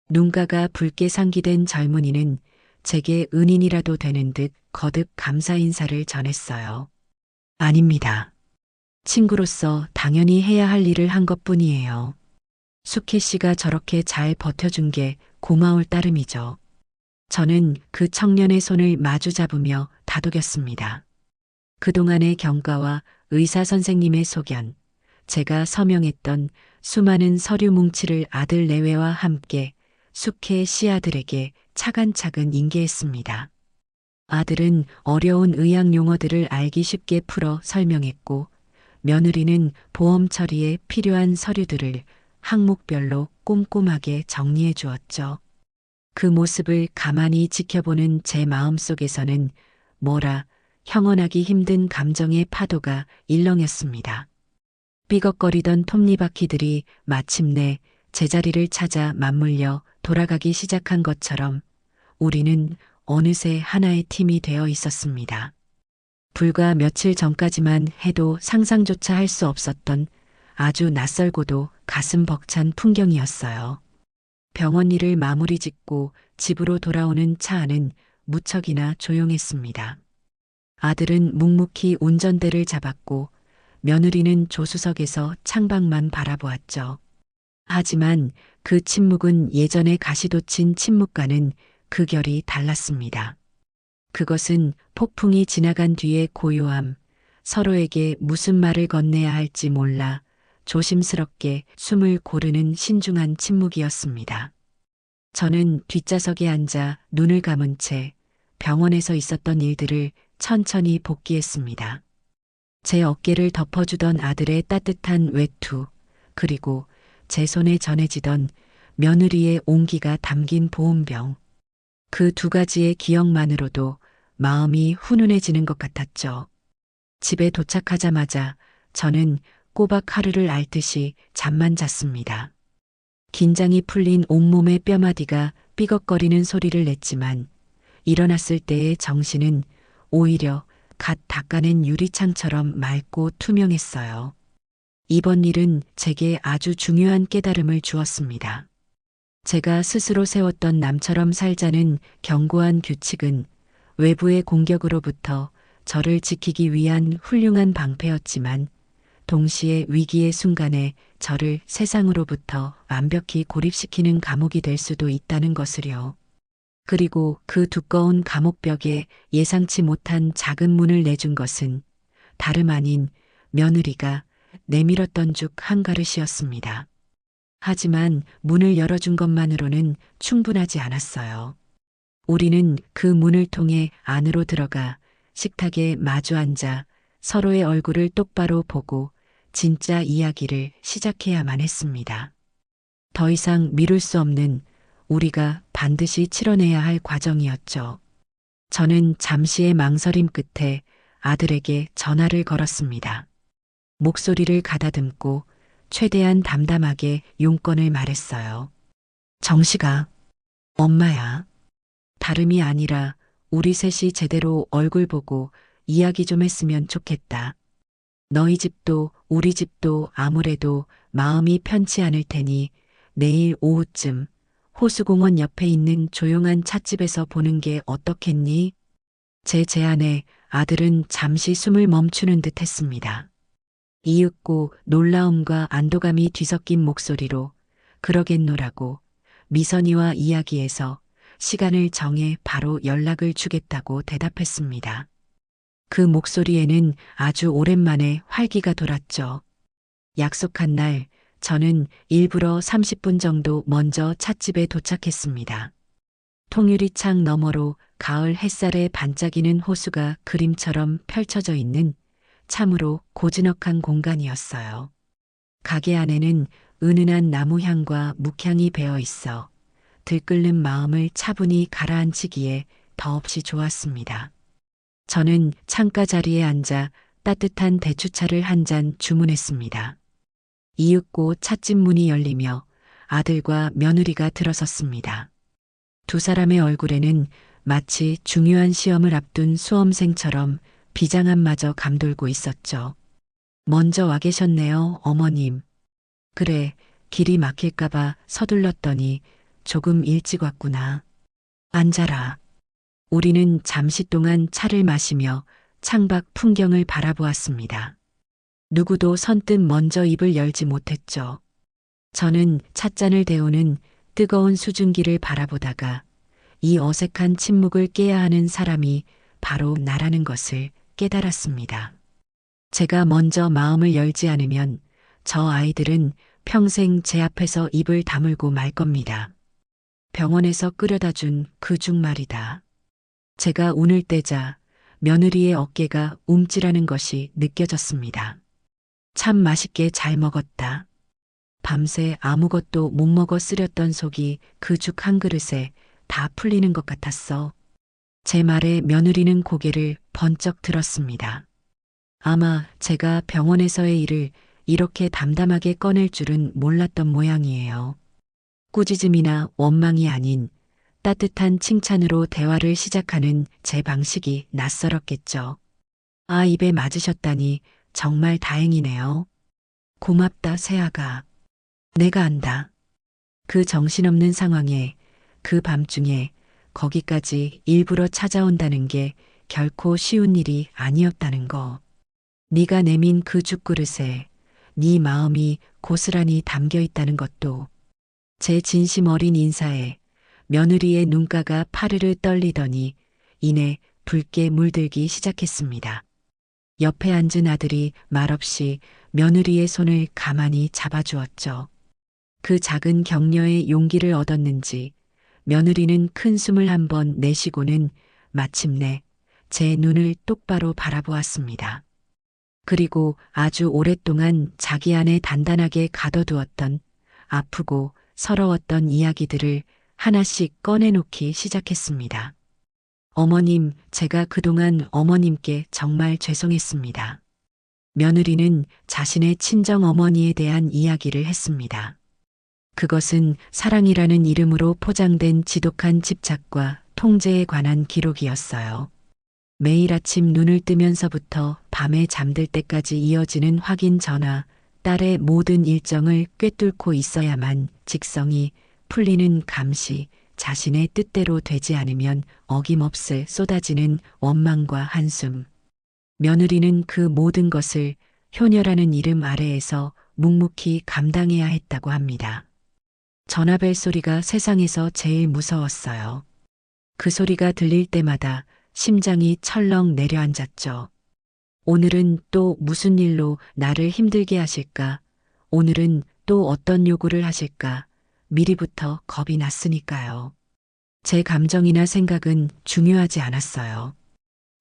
눈가가 붉게 상기된 젊은이는 제게 은인이라도 되는 듯 거듭 감사 인사를 전했어요. 아닙니다. 친구로서 당연히 해야 할 일을 한 것뿐이에요. 수케 씨가 저렇게 잘 버텨준 게 고마울 따름이죠. 저는 그 청년의 손을 마주 잡으며 다독였습니다. 그동안의 경과와 의사 선생님의 소견, 제가 서명했던 수많은 서류 뭉치를 아들 내외와 함께 수케 씨아들에게 차근차근 인계했습니다. 아들은 어려운 의학 용어들을 알기 쉽게 풀어 설명했고, 며느리는 보험 처리에 필요한 서류들을 항목별로 꼼꼼하게 정리해 주었죠. 그 모습을 가만히 지켜보는 제 마음속에서는 뭐라 형언하기 힘든 감정의 파도가 일렁였습니다. 삐걱거리던 톱니바퀴들이 마침내 제자리를 찾아 맞물려 돌아가기 시작한 것처럼 우리는 어느새 하나의 팀이 되어 있었습니다. 불과 며칠 전까지만 해도 상상조차 할 수 없었던 아주 낯설고도 가슴 벅찬 풍경이었어요. 병원 일을 마무리 짓고 집으로 돌아오는 차 안은 무척이나 조용했습니다. 아들은 묵묵히 운전대를 잡았고 며느리는 조수석에서 창밖만 바라보았죠. 하지만 그 침묵은 예전에 가시돋친 침묵과는 극열이 달랐습니다. 그것은 폭풍이 지나간 뒤의 고요함, 서로에게 무슨 말을 건네야 할지 몰라 조심스럽게 숨을 고르는 신중한 침묵이었습니다. 저는 뒷좌석에 앉아 눈을 감은 채 병원에서 있었던 일들을 천천히 복기했습니다. 제 어깨를 덮어주던 아들의 따뜻한 외투, 그리고 제 손에 전해지던 며느리의 온기가 담긴 보온병. 그 두 가지의 기억만으로도 마음이 훈훈해지는 것 같았죠. 집에 도착하자마자 저는 꼬박 하루를 앓듯이 잠만 잤습니다. 긴장이 풀린 온몸의 뼈마디가 삐걱거리는 소리를 냈지만 일어났을 때의 정신은 오히려 갓 닦아낸 유리창처럼 맑고 투명했어요. 이번 일은 제게 아주 중요한 깨달음을 주었습니다. 제가 스스로 세웠던 남처럼 살자는 견고한 규칙은 외부의 공격으로부터 저를 지키기 위한 훌륭한 방패였지만 동시에 위기의 순간에 저를 세상으로부터 완벽히 고립시키는 감옥이 될 수도 있다는 것을요. 그리고 그 두꺼운 감옥벽에 예상치 못한 작은 문을 내준 것은 다름 아닌 며느리가 내밀었던 죽 한 그릇이었습니다. 하지만 문을 열어준 것만으로는 충분하지 않았어요. 우리는 그 문을 통해 안으로 들어가 식탁에 마주 앉아 서로의 얼굴을 똑바로 보고 진짜 이야기를 시작해야만 했습니다. 더 이상 미룰 수 없는 우리가 반드시 치러내야 할 과정이었죠. 저는 잠시의 망설임 끝에 아들에게 전화를 걸었습니다. 목소리를 가다듬고 최대한 담담하게 용건을 말했어요. 정식아, 엄마야. 다름이 아니라 우리 셋이 제대로 얼굴 보고 이야기 좀 했으면 좋겠다. 너희 집도 우리 집도 아무래도 마음이 편치 않을 테니 내일 오후쯤 호수공원 옆에 있는 조용한 찻집에서 보는 게 어떻겠니? 제 제안에 아들은 잠시 숨을 멈추는 듯 했습니다. 이윽고 놀라움과 안도감이 뒤섞인 목소리로 그러겠노라고 미선이와 이야기해서 시간을 정해 바로 연락을 주겠다고 대답했습니다. 그 목소리에는 아주 오랜만에 활기가 돌았죠. 약속한 날 저는 일부러 30분 정도 먼저 찻집에 도착했습니다. 통유리창 너머로 가을 햇살에 반짝이는 호수가 그림처럼 펼쳐져 있는 참으로 고즈넉한 공간이었어요. 가게 안에는 은은한 나무향과 묵향이 배어 있어 들끓는 마음을 차분히 가라앉히기에 더없이 좋았습니다. 저는 창가 자리에 앉아 따뜻한 대추차를 한 잔 주문했습니다. 이윽고 찻집 문이 열리며 아들과 며느리가 들어섰습니다. 두 사람의 얼굴에는 마치 중요한 시험을 앞둔 수험생처럼 비장함마저 감돌고 있었죠. 먼저 와 계셨네요, 어머님. 그래, 길이 막힐까봐 서둘렀더니 조금 일찍 왔구나. 앉아라. 우리는 잠시 동안 차를 마시며 창밖 풍경을 바라보았습니다. 누구도 선뜻 먼저 입을 열지 못했죠. 저는 찻잔을 데우는 뜨거운 수증기를 바라보다가 이 어색한 침묵을 깨야 하는 사람이 바로 나라는 것을 깨달았습니다. 제가 먼저 마음을 열지 않으면 저 아이들은 평생 제 앞에서 입을 다물고 말 겁니다. 병원에서 끓여다 준 그 죽 말이다. 제가 운을 떼자 며느리의 어깨가 움찔하는 것이 느껴졌습니다. 참 맛있게 잘 먹었다. 밤새 아무것도 못 먹어 쓰렸던 속이 그 죽 한 그릇에 다 풀리는 것 같았어. 제 말에 며느리는 고개를 번쩍 들었습니다. 아마 제가 병원에서의 일을 이렇게 담담하게 꺼낼 줄은 몰랐던 모양이에요. 꾸짖음이나 원망이 아닌 따뜻한 칭찬으로 대화를 시작하는 제 방식이 낯설었겠죠. 아, 입에 맞으셨다니 정말 다행이네요. 고맙다, 새아가. 내가 안다. 그 정신없는 상황에 그 밤중에 거기까지 일부러 찾아온다는 게 결코 쉬운 일이 아니었다는 거. 네가 내민 그 죽그릇에 네 마음이 고스란히 담겨 있다는 것도. 제 진심 어린 인사에 며느리의 눈가가 파르르 떨리더니 이내 붉게 물들기 시작했습니다. 옆에 앉은 아들이 말없이 며느리의 손을 가만히 잡아주었죠. 그 작은 격려에 용기를 얻었는지 며느리는 큰 숨을 한번 내쉬고는 마침내 제 눈을 똑바로 바라보았습니다. 그리고 아주 오랫동안 자기 안에 단단하게 가둬두었던 아프고 서러웠던 이야기들을 하나씩 꺼내놓기 시작했습니다. 어머님, 제가 그동안 어머님께 정말 죄송했습니다. 며느리는 자신의 친정 어머니에 대한 이야기를 했습니다. 그것은 사랑이라는 이름으로 포장된 지독한 집착과 통제에 관한 기록이었어요. 매일 아침 눈을 뜨면서부터 밤에 잠들 때까지 이어지는 확인 전화, 딸의 모든 일정을 꿰뚫고 있어야만 직성이 풀리는 감시, 자신의 뜻대로 되지 않으면 어김없이 쏟아지는 원망과 한숨. 며느리는 그 모든 것을 효녀라는 이름 아래에서 묵묵히 감당해야 했다고 합니다. 전화벨 소리가 세상에서 제일 무서웠어요. 그 소리가 들릴 때마다 심장이 철렁 내려앉았죠. 오늘은 또 무슨 일로 나를 힘들게 하실까? 오늘은 또 어떤 요구를 하실까? 미리부터 겁이 났으니까요. 제 감정이나 생각은 중요하지 않았어요.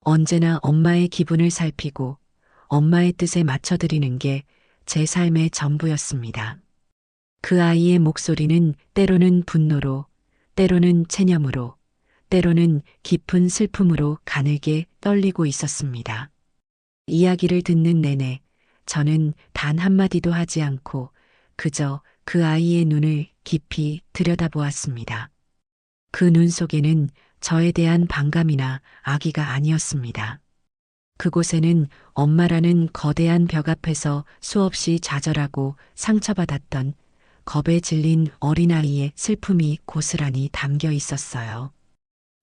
언제나 엄마의 기분을 살피고 엄마의 뜻에 맞춰드리는 게 제 삶의 전부였습니다. 그 아이의 목소리는 때로는 분노로, 때로는 체념으로, 때로는 깊은 슬픔으로 가늘게 떨리고 있었습니다. 이야기를 듣는 내내 저는 단 한마디도 하지 않고 그저 그 아이의 눈을 깊이 들여다보았습니다. 그 눈 속에는 저에 대한 반감이나 악의가 아니었습니다. 그곳에는 엄마라는 거대한 벽 앞에서 수없이 좌절하고 상처받았던 겁에 질린 어린아이의 슬픔이 고스란히 담겨 있었어요.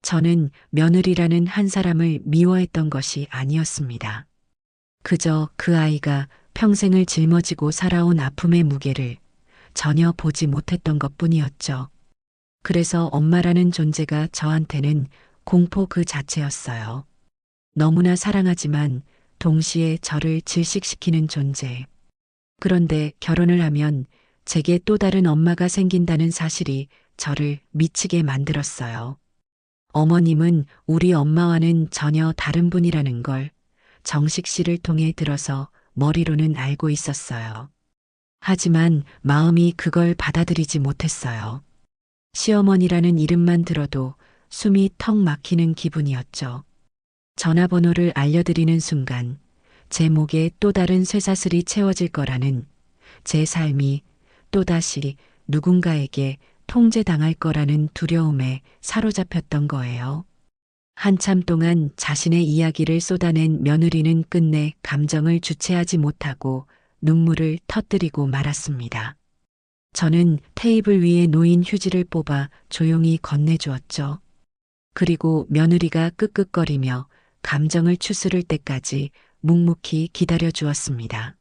저는 며느리라는 한 사람을 미워했던 것이 아니었습니다. 그저 그 아이가 평생을 짊어지고 살아온 아픔의 무게를 전혀 보지 못했던 것뿐이었죠. 그래서 엄마라는 존재가 저한테는 공포 그 자체였어요. 너무나 사랑하지만 동시에 저를 질식시키는 존재. 그런데 결혼을 하면 제게 또 다른 엄마가 생긴다는 사실이 저를 미치게 만들었어요. 어머님은 우리 엄마와는 전혀 다른 분이라는 걸 정식 씨를 통해 들어서 머리로는 알고 있었어요. 하지만 마음이 그걸 받아들이지 못했어요. 시어머니라는 이름만 들어도 숨이 턱 막히는 기분이었죠. 전화번호를 알려드리는 순간 제 목에 또 다른 쇠사슬이 채워질 거라는, 제 삶이 또다시 누군가에게 통제당할 거라는 두려움에 사로잡혔던 거예요. 한참 동안 자신의 이야기를 쏟아낸 며느리는 끝내 감정을 주체하지 못하고 눈물을 터뜨리고 말았습니다. 저는 테이블 위에 놓인 휴지를 뽑아 조용히 건네주었죠. 그리고 며느리가 끄끄거리며 감정을 추스를 때까지 묵묵히 기다려 주었습니다.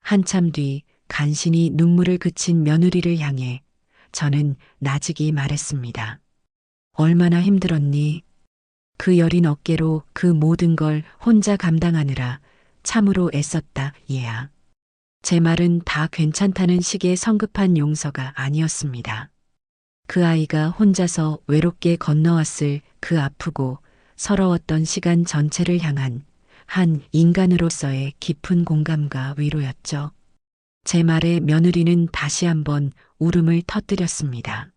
한참 뒤 간신히 눈물을 그친 며느리를 향해 저는 나직이 말했습니다. 얼마나 힘들었니? 그 여린 어깨로 그 모든 걸 혼자 감당하느라 참으로 애썼다, 얘야. 제 말은 다 괜찮다는 식의 성급한 용서가 아니었습니다. 그 아이가 혼자서 외롭게 건너왔을 그 아프고 서러웠던 시간 전체를 향한 한 인간으로서의 깊은 공감과 위로였죠. 제 말에 며느리는 다시 한번 울음을 터뜨렸습니다.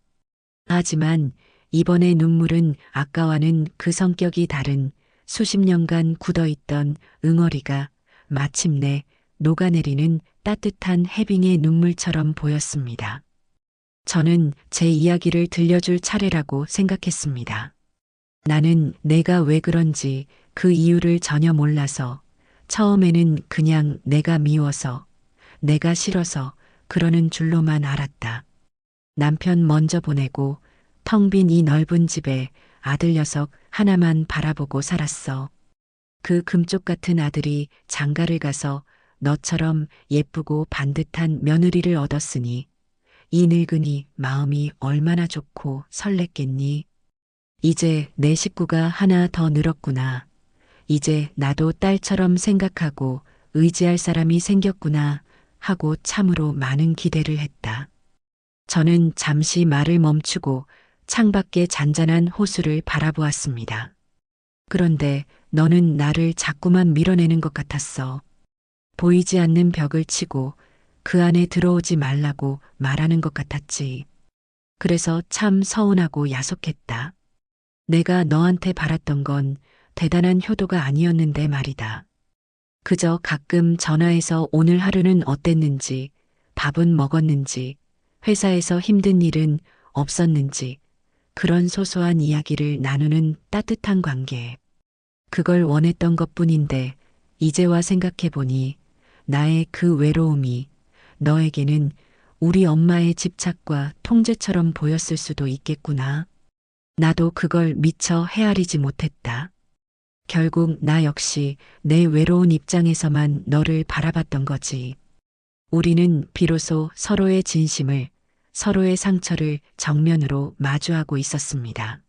하지만 이번의 눈물은 아까와는 그 성격이 다른 수십 년간 굳어있던 응어리가 마침내 녹아내리는 따뜻한 해빙의 눈물처럼 보였습니다. 저는 제 이야기를 들려줄 차례라고 생각했습니다. 나는 내가 왜 그런지 그 이유를 전혀 몰라서 처음에는 그냥 내가 미워서, 내가 싫어서 그러는 줄로만 알았다. 남편 먼저 보내고 텅 빈 이 넓은 집에 아들 녀석 하나만 바라보고 살았어. 그 금쪽 같은 아들이 장가를 가서 너처럼 예쁘고 반듯한 며느리를 얻었으니 이 늙은이 마음이 얼마나 좋고 설렜겠니. 이제 내 식구가 하나 더 늘었구나. 이제 나도 딸처럼 생각하고 의지할 사람이 생겼구나 하고 참으로 많은 기대를 했다. 저는 잠시 말을 멈추고 창밖의 잔잔한 호수를 바라보았습니다. 그런데 너는 나를 자꾸만 밀어내는 것 같았어. 보이지 않는 벽을 치고 그 안에 들어오지 말라고 말하는 것 같았지. 그래서 참 서운하고 야속했다. 내가 너한테 바랐던 건 대단한 효도가 아니었는데 말이다. 그저 가끔 전화해서 오늘 하루는 어땠는지, 밥은 먹었는지, 회사에서 힘든 일은 없었는지, 그런 소소한 이야기를 나누는 따뜻한 관계. 그걸 원했던 것뿐인데 이제와 생각해보니 나의 그 외로움이 너에게는 우리 엄마의 집착과 통제처럼 보였을 수도 있겠구나. 나도 그걸 미처 헤아리지 못했다. 결국 나 역시 내 외로운 입장에서만 너를 바라봤던 거지. 우리는 비로소 서로의 진심을, 서로의 상처를 정면으로 마주하고 있었습니다.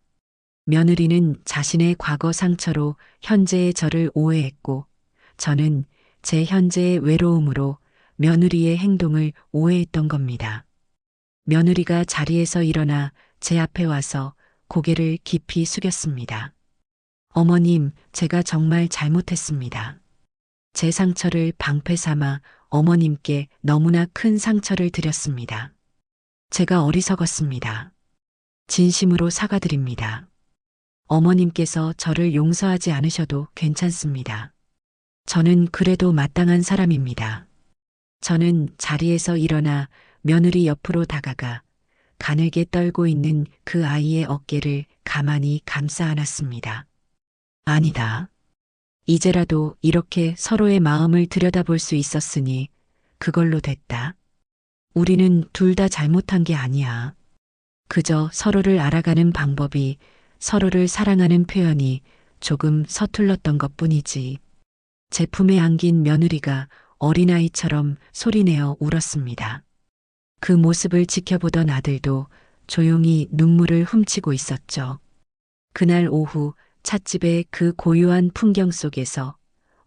며느리는 자신의 과거 상처로 현재의 저를 오해했고, 저는 제 현재의 외로움으로 며느리의 행동을 오해했던 겁니다. 며느리가 자리에서 일어나 제 앞에 와서 고개를 깊이 숙였습니다. 어머님, 제가 정말 잘못했습니다. 제 상처를 방패 삼아 어머님께 너무나 큰 상처를 드렸습니다. 제가 어리석었습니다. 진심으로 사과드립니다. 어머님께서 저를 용서하지 않으셔도 괜찮습니다. 저는 그래도 마땅한 사람입니다. 저는 자리에서 일어나 며느리 옆으로 다가가 가늘게 떨고 있는 그 아이의 어깨를 가만히 감싸 안았습니다. 아니다. 이제라도 이렇게 서로의 마음을 들여다볼 수 있었으니 그걸로 됐다. 우리는 둘 다 잘못한 게 아니야. 그저 서로를 알아가는 방법이, 서로를 사랑하는 표현이 조금 서툴렀던 것뿐이지. 제 품에 안긴 며느리가 어린아이처럼 소리내어 울었습니다. 그 모습을 지켜보던 아들도 조용히 눈물을 훔치고 있었죠. 그날 오후 찻집의 그 고요한 풍경 속에서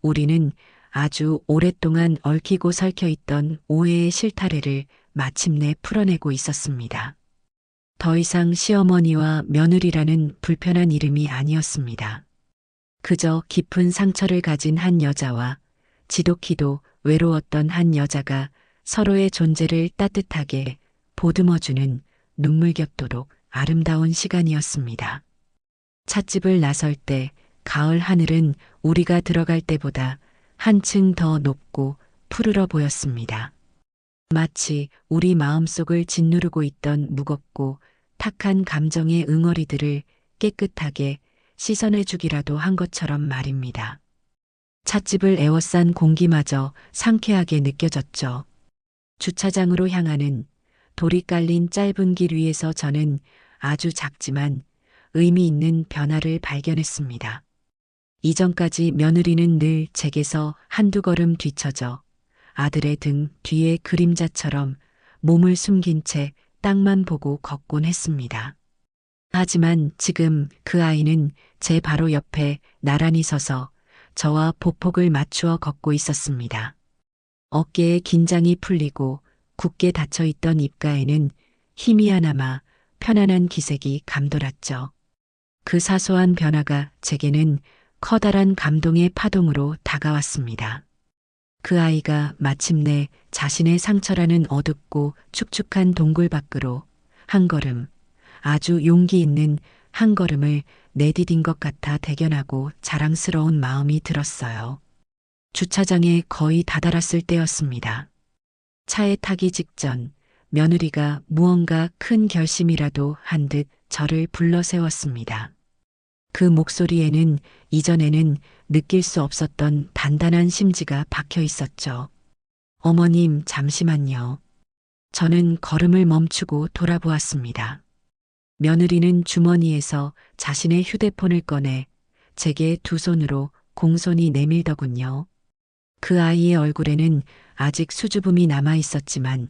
우리는 아주 오랫동안 얽히고 설켜 있던 오해의 실타래를 마침내 풀어내고 있었습니다. 더 이상 시어머니와 며느리라는 불편한 이름이 아니었습니다. 그저 깊은 상처를 가진 한 여자와 지독히도 외로웠던 한 여자가 서로의 존재를 따뜻하게 보듬어주는 눈물겹도록 아름다운 시간이었습니다. 찻집을 나설 때 가을 하늘은 우리가 들어갈 때보다 한층 더 높고 푸르러 보였습니다. 마치 우리 마음속을 짓누르고 있던 무겁고 탁한 감정의 응어리들을 깨끗하게 씻어내주기라도 한 것처럼 말입니다. 찻집을 에워싼 공기마저 상쾌하게 느껴졌죠. 주차장으로 향하는 돌이 깔린 짧은 길 위에서 저는 아주 작지만 의미 있는 변화를 발견했습니다. 이전까지 며느리는 늘 제게서 한두 걸음 뒤처져 아들의 등 뒤에 그림자처럼 몸을 숨긴 채 땅만 보고 걷곤 했습니다. 하지만 지금 그 아이는 제 바로 옆에 나란히 서서 저와 보폭을 맞추어 걷고 있었습니다. 어깨에 긴장이 풀리고 굳게 닫혀있던 입가에는 희미하나마 편안한 기색이 감돌았죠. 그 사소한 변화가 제게는 커다란 감동의 파동으로 다가왔습니다. 그 아이가 마침내 자신의 상처라는 어둡고 축축한 동굴 밖으로 한 걸음, 아주 용기 있는 한 걸음을 내디딘 것 같아 대견하고 자랑스러운 마음이 들었어요. 주차장에 거의 다다랐을 때였습니다. 차에 타기 직전 며느리가 무언가 큰 결심이라도 한 듯 저를 불러 세웠습니다. 그 목소리에는 이전에는 느낄 수 없었던 단단한 심지가 박혀 있었죠. 어머님, 잠시만요. 저는 걸음을 멈추고 돌아보았습니다. 며느리는 주머니에서 자신의 휴대폰을 꺼내 제게 두 손으로 공손히 내밀더군요. 그 아이의 얼굴에는 아직 수줍음이 남아 있었지만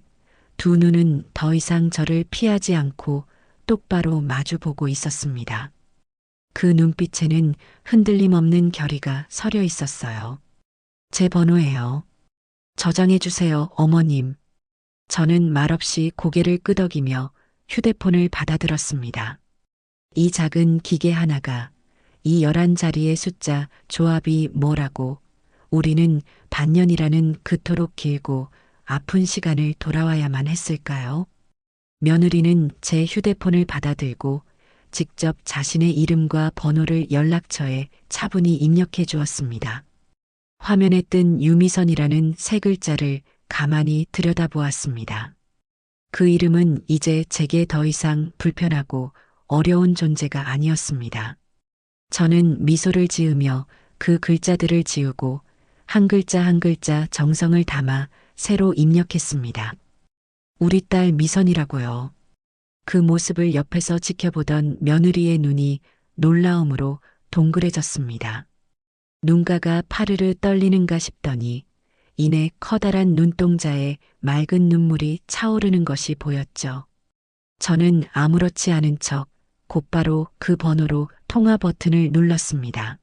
두 눈은 더 이상 저를 피하지 않고 똑바로 마주보고 있었습니다. 그 눈빛에는 흔들림 없는 결의가 서려 있었어요. 제 번호예요. 저장해 주세요, 어머님. 저는 말없이 고개를 끄덕이며 휴대폰을 받아들었습니다. 이 작은 기계 하나가 이 11자리의 숫자 조합이 뭐라고 우리는 반년이라는 그토록 길고 아픈 시간을 돌아와야만 했을까요? 며느리는 제 휴대폰을 받아들고 직접 자신의 이름과 번호를 연락처에 차분히 입력해 주었습니다. 화면에 뜬 유미선이라는 세 글자를 가만히 들여다보았습니다. 그 이름은 이제 제게 더 이상 불편하고 어려운 존재가 아니었습니다. 저는 미소를 지으며 그 글자들을 지우고 한 글자 한 글자 정성을 담아 새로 입력했습니다. 우리 딸 미선이라고요. 그 모습을 옆에서 지켜보던 며느리의 눈이 놀라움으로 동그래졌습니다. 눈가가 파르르 떨리는가 싶더니 이내 커다란 눈동자에 맑은 눈물이 차오르는 것이 보였죠. 저는 아무렇지 않은 척 곧바로 그 번호로 통화 버튼을 눌렀습니다.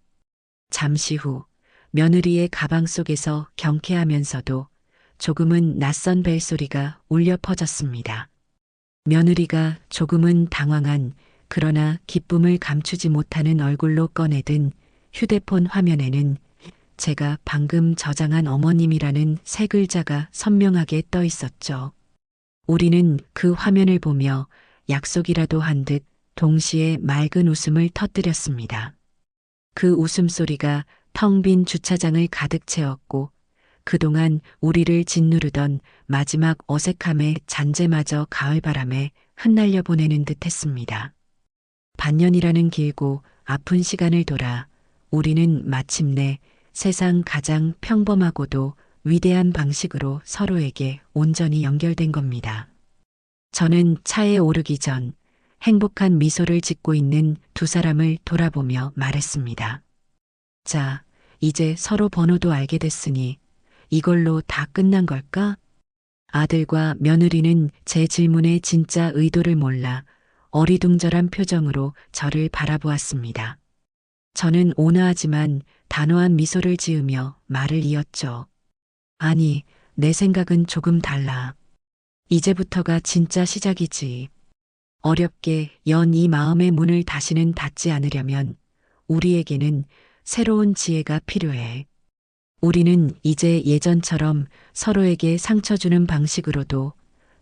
잠시 후 며느리의 가방 속에서 경쾌하면서도 조금은 낯선 벨소리가 울려 퍼졌습니다. 며느리가 조금은 당황한 그러나 기쁨을 감추지 못하는 얼굴로 꺼내든 휴대폰 화면에는 제가 방금 저장한 어머님이라는 세 글자가 선명하게 떠 있었죠. 우리는 그 화면을 보며 약속이라도 한 듯 동시에 맑은 웃음을 터뜨렸습니다. 그 웃음소리가 텅 빈 주차장을 가득 채웠고 그동안 우리를 짓누르던 마지막 어색함의 잔재마저 가을바람에 흩날려 보내는 듯 했습니다. 반년이라는 길고 아픈 시간을 돌아 우리는 마침내 세상 가장 평범하고도 위대한 방식으로 서로에게 온전히 연결된 겁니다. 저는 차에 오르기 전 행복한 미소를 짓고 있는 두 사람을 돌아보며 말했습니다. 자, 이제 서로 번호도 알게 됐으니 이걸로 다 끝난 걸까? 아들과 며느리는 제 질문의 진짜 의도를 몰라 어리둥절한 표정으로 저를 바라보았습니다. 저는 온화하지만 단호한 미소를 지으며 말을 이었죠. 아니, 내 생각은 조금 달라. 이제부터가 진짜 시작이지. 어렵게 연 이 마음의 문을 다시는 닫지 않으려면 우리에게는 새로운 지혜가 필요해. 우리는 이제 예전처럼 서로에게 상처 주는 방식으로도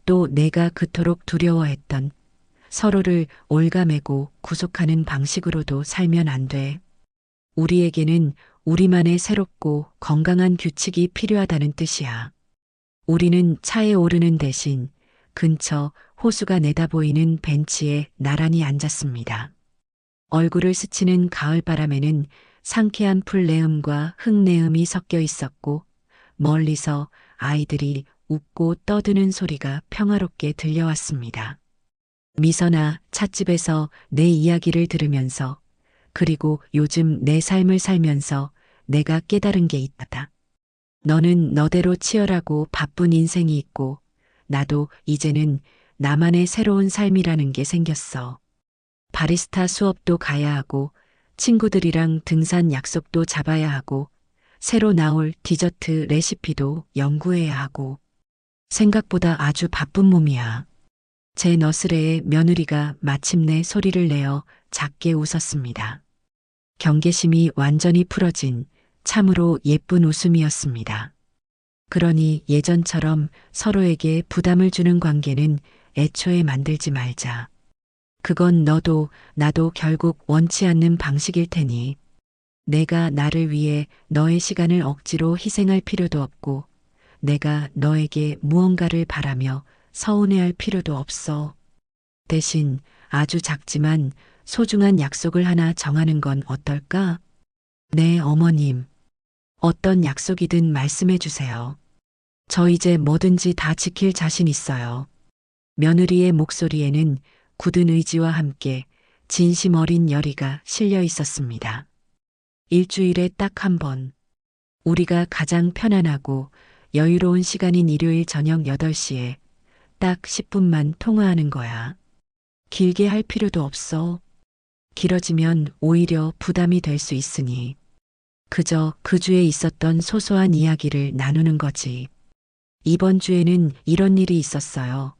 또 내가 그토록 두려워했던 서로를 올가매고 구속하는 방식으로도 살면 안 돼. 우리에게는 우리만의 새롭고 건강한 규칙이 필요하다는 뜻이야. 우리는 차에 오르는 대신 근처 호수가 내다보이는 벤치에 나란히 앉았습니다. 얼굴을 스치는 가을바람에는 상쾌한 풀내음과 흙내음이 섞여 있었고 멀리서 아이들이 웃고 떠드는 소리가 평화롭게 들려왔습니다. 미선아, 찻집에서 내 이야기를 들으면서 그리고 요즘 내 삶을 살면서 내가 깨달은 게 있다. 너는 너대로 치열하고 바쁜 인생이 있고 나도 이제는 나만의 새로운 삶이라는 게 생겼어. 바리스타 수업도 가야 하고 친구들이랑 등산 약속도 잡아야 하고 새로 나올 디저트 레시피도 연구해야 하고 생각보다 아주 바쁜 몸이야. 제 너스레의 며느리가 마침내 소리를 내어 작게 웃었습니다. 경계심이 완전히 풀어진 참으로 예쁜 웃음이었습니다. 그러니 예전처럼 서로에게 부담을 주는 관계는 애초에 만들지 말자. 그건 너도 나도 결국 원치 않는 방식일 테니 내가 나를 위해 너의 시간을 억지로 희생할 필요도 없고 내가 너에게 무언가를 바라며 서운해할 필요도 없어. 대신 아주 작지만 소중한 약속을 하나 정하는 건 어떨까? 네, 어머님. 어떤 약속이든 말씀해 주세요. 저 이제 뭐든지 다 지킬 자신 있어요. 며느리의 목소리에는 굳은 의지와 함께 진심 어린 열의가 실려 있었습니다. 일주일에 딱 한 번, 우리가 가장 편안하고 여유로운 시간인 일요일 저녁 8시에 딱 10분만 통화하는 거야. 길게 할 필요도 없어. 길어지면 오히려 부담이 될 수 있으니. 그저 그 주에 있었던 소소한 이야기를 나누는 거지. 이번 주에는 이런 일이 있었어요.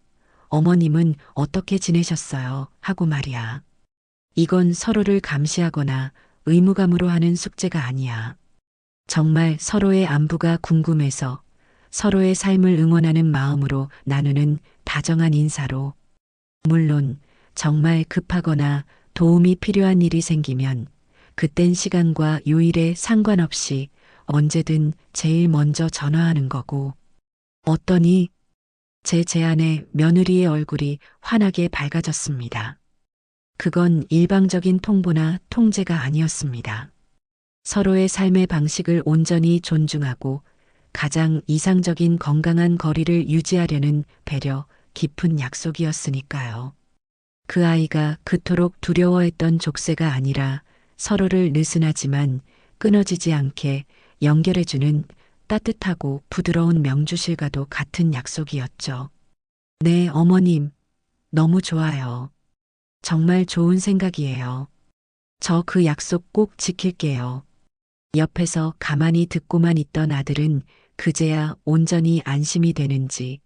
어머님은 어떻게 지내셨어요? 하고 말이야. 이건 서로를 감시하거나 의무감으로 하는 숙제가 아니야. 정말 서로의 안부가 궁금해서 서로의 삶을 응원하는 마음으로 나누는 다정한 인사로. 물론 정말 급하거나 도움이 필요한 일이 생기면 그땐 시간과 요일에 상관없이 언제든 제일 먼저 전화하는 거고. 어떠니? 제 제안에 며느리의 얼굴이 환하게 밝아졌습니다. 그건 일방적인 통보나 통제가 아니었습니다. 서로의 삶의 방식을 온전히 존중하고 가장 이상적인 건강한 거리를 유지하려는 배려 깊은 약속이었으니까요. 그 아이가 그토록 두려워했던 족쇄가 아니라 서로를 느슨하지만 끊어지지 않게 연결해주는 따뜻하고 부드러운 명주실과도 같은 약속이었죠. 네, 어머님. 너무 좋아요. 정말 좋은 생각이에요. 저 그 약속 꼭 지킬게요. 옆에서 가만히 듣고만 있던 아들은 그제야 온전히 안심이 되는지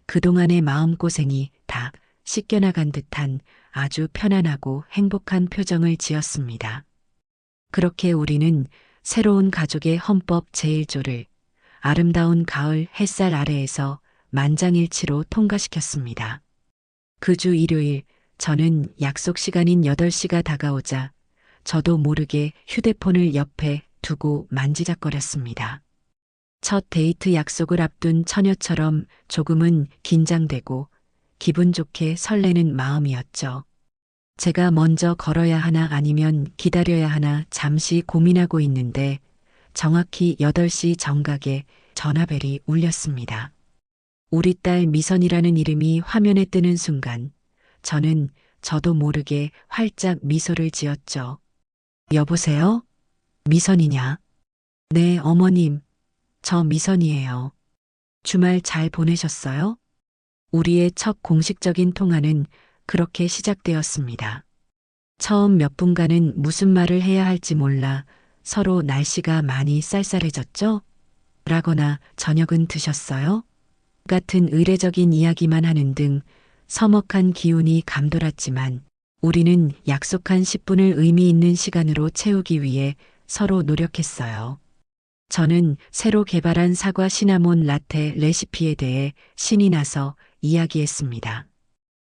그동안의 마음고생이 다 씻겨나간 듯한 아주 편안하고 행복한 표정을 지었습니다. 그렇게 우리는 새로운 가족의 헌법 제1조를 아름다운 가을 햇살 아래에서 만장일치로 통과시켰습니다. 그 주 일요일 저는 약속 시간인 8시가 다가오자 저도 모르게 휴대폰을 옆에 두고 만지작거렸습니다. 첫 데이트 약속을 앞둔 처녀처럼 조금은 긴장되고 기분 좋게 설레는 마음이었죠. 제가 먼저 걸어야 하나 아니면 기다려야 하나 잠시 고민하고 있는데 정확히 8시 정각에 전화벨이 울렸습니다. 우리 딸 미선이라는 이름이 화면에 뜨는 순간 저도 모르게 활짝 미소를 지었죠. 여보세요? 미선이냐? 네, 어머님. 저 미선이에요. 주말 잘 보내셨어요? 우리의 첫 공식적인 통화는 그렇게 시작되었습니다. 처음 몇 분간은 무슨 말을 해야 할지 몰라 서로 날씨가 많이 쌀쌀해졌죠? 라거나 저녁은 드셨어요? 같은 의례적인 이야기만 하는 등 서먹한 기운이 감돌았지만 우리는 약속한 10분을 의미 있는 시간으로 채우기 위해 서로 노력했어요. 저는 새로 개발한 사과 시나몬 라테 레시피에 대해 신이 나서 이야기했습니다.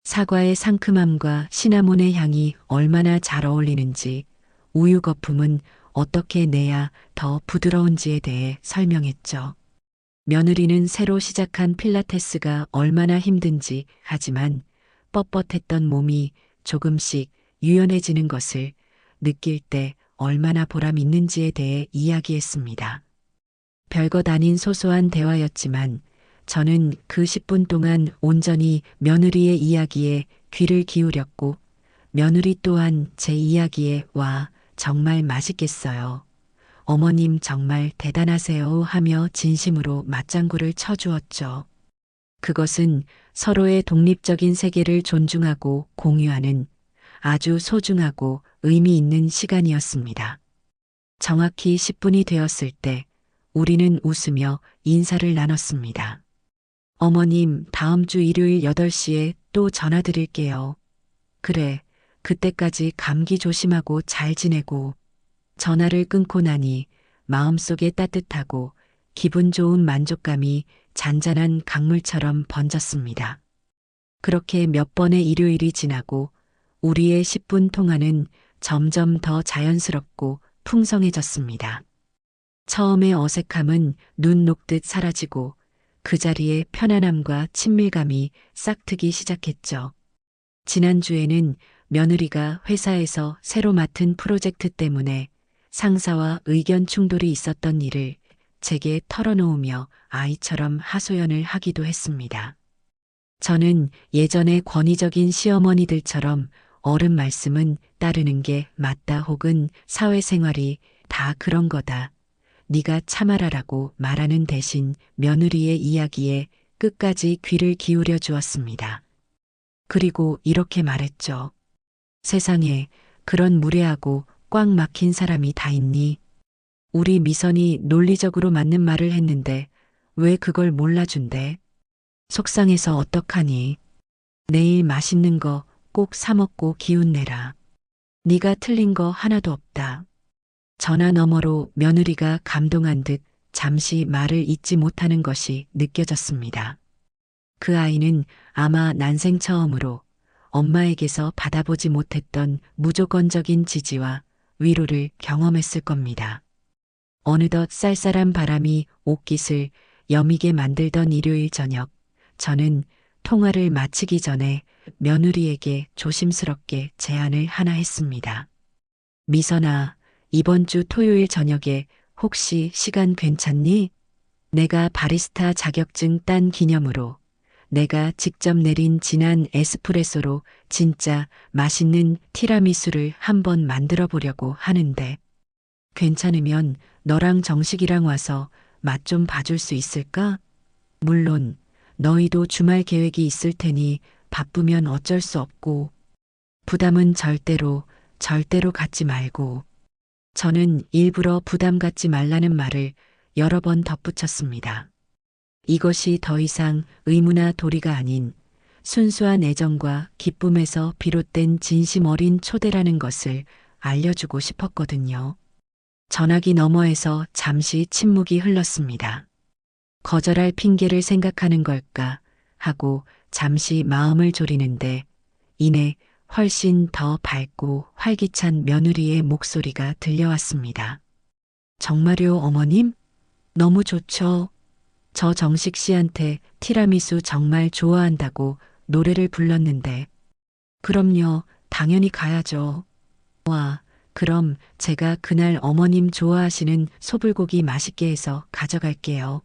사과의 상큼함과 시나몬의 향이 얼마나 잘 어울리는지, 우유 거품은 어떻게 내야 더 부드러운지에 대해 설명했죠. 며느리는 새로 시작한 필라테스가 얼마나 힘든지, 하지만 뻣뻣했던 몸이 조금씩 유연해지는 것을 느낄 때 얼마나 보람 있는지에 대해 이야기했습니다. 별것 아닌 소소한 대화였지만 저는 그 10분 동안 온전히 며느리의 이야기에 귀를 기울였고, 며느리 또한 제 이야기에 와, 정말 맛있겠어요. 어머님 정말 대단하세요 하며 진심으로 맞장구를 쳐주었죠. 그것은 서로의 독립적인 세계를 존중하고 공유하는 아주 소중하고 의미 있는 시간이었습니다. 정확히 10분이 되었을 때 우리는 웃으며 인사를 나눴습니다. 어머님, 다음 주 일요일 8시에 또 전화 드릴게요. 그래, 그때까지 감기 조심하고 잘 지내고. 전화를 끊고 나니 마음속에 따뜻하고 기분 좋은 만족감이 잔잔한 강물처럼 번졌습니다. 그렇게 몇 번의 일요일이 지나고 우리의 10분 통화는 점점 더 자연스럽고 풍성해졌습니다. 처음의 어색함은 눈 녹듯 사라지고 그 자리에 편안함과 친밀감이 싹트기 시작했죠. 지난주에는 며느리가 회사에서 새로 맡은 프로젝트 때문에 상사와 의견 충돌이 있었던 일을 제게 털어놓으며 아이처럼 하소연을 하기도 했습니다. 저는 예전의 권위적인 시어머니들처럼 어른 말씀은 따르는 게 맞다 혹은 사회생활이 다 그런 거다, 네가 참아라라고 말하는 대신 며느리의 이야기에 끝까지 귀를 기울여 주었습니다. 그리고 이렇게 말했죠. 세상에 그런 무례하고 꽉 막힌 사람이 다 있니? 우리 미선이 논리적으로 맞는 말을 했는데 왜 그걸 몰라준대? 속상해서 어떡하니? 내일 맛있는 거 꼭 사 먹고 기운 내라. 네가 틀린 거 하나도 없다. 전화 너머로 며느리가 감동한 듯 잠시 말을 잇지 못하는 것이 느껴졌습니다. 그 아이는 아마 난생 처음으로 엄마에게서 받아보지 못했던 무조건적인 지지와 위로를 경험했을 겁니다. 어느덧 쌀쌀한 바람이 옷깃을 여미게 만들던 일요일 저녁, 저는 통화를 마치기 전에 며느리에게 조심스럽게 제안을 하나 했습니다. 미선아, 이번 주 토요일 저녁에 혹시 시간 괜찮니? 내가 바리스타 자격증 딴 기념으로 내가 직접 내린 진한 에스프레소로 진짜 맛있는 티라미수를 한번 만들어 보려고 하는데 괜찮으면 너랑 정식이랑 와서 맛 좀 봐줄 수 있을까? 물론 너희도 주말 계획이 있을 테니 바쁘면 어쩔 수 없고 부담은 절대로 갖지 말고. 저는 일부러 부담 갖지 말라는 말을 여러 번 덧붙였습니다. 이것이 더 이상 의무나 도리가 아닌 순수한 애정과 기쁨에서 비롯된 진심 어린 초대라는 것을 알려주고 싶었거든요. 전화기 너머에서 잠시 침묵이 흘렀습니다. 거절할 핑계를 생각하는 걸까 하고 잠시 마음을 졸이는데 이내 훨씬 더 밝고 활기찬 며느리의 목소리가 들려왔습니다. 정말요, 어머님? 너무 좋죠. 저 정식 씨한테 티라미수 정말 좋아한다고 노래를 불렀는데. 그럼요, 당연히 가야죠. 와, 그럼 제가 그날 어머님 좋아하시는 소불고기 맛있게 해서 가져갈게요.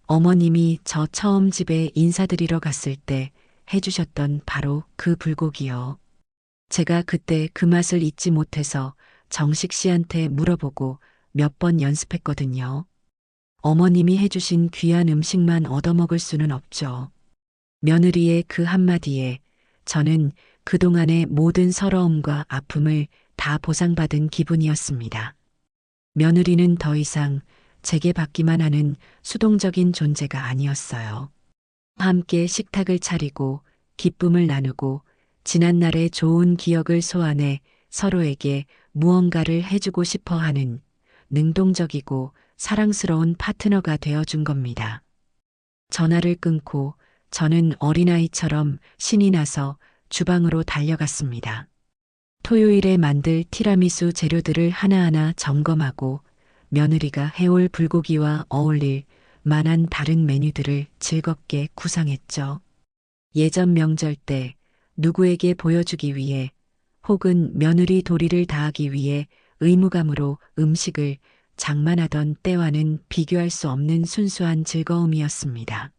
어머님이 저 처음 집에 인사드리러 갔을 때 해주셨던 바로 그 불고기요. 제가 그때 그 맛을 잊지 못해서 정식 씨한테 물어보고 몇 번 연습했거든요. 어머님이 해주신 귀한 음식만 얻어먹을 수는 없죠. 며느리의 그 한마디에 저는 그동안의 모든 서러움과 아픔을 다 보상받은 기분이었습니다. 며느리는 더 이상 제게 받기만 하는 수동적인 존재가 아니었어요. 함께 식탁을 차리고 기쁨을 나누고 지난날의 좋은 기억을 소환해 서로에게 무언가를 해주고 싶어 하는 능동적이고 사랑스러운 파트너가 되어준 겁니다. 전화를 끊고 저는 어린아이처럼 신이 나서 주방으로 달려갔습니다. 토요일에 만들 티라미수 재료들을 하나하나 점검하고 며느리가 해올 불고기와 어울릴 만한 다른 메뉴들을 즐겁게 구상했죠. 예전 명절 때 누구에게 보여주기 위해 혹은 며느리 도리를 다하기 위해 의무감으로 음식을 장만하던 때와는 비교할 수 없는 순수한 즐거움이었습니다.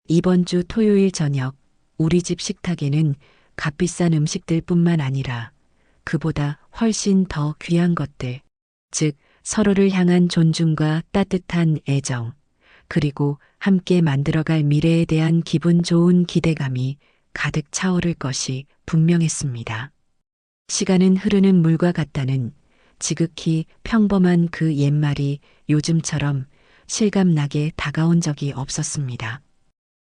이번 주 토요일 저녁 우리 집 식탁에는 값비싼 음식들뿐만 아니라 그보다 훨씬 더 귀한 것들, 즉 서로를 향한 존중과 따뜻한 애정, 그리고 함께 만들어갈 미래에 대한 기분 좋은 기대감이 가득 차오를 것이 분명했습니다. 시간은 흐르는 물과 같다는 지극히 평범한 그 옛말이 요즘처럼 실감나게 다가온 적이 없었습니다.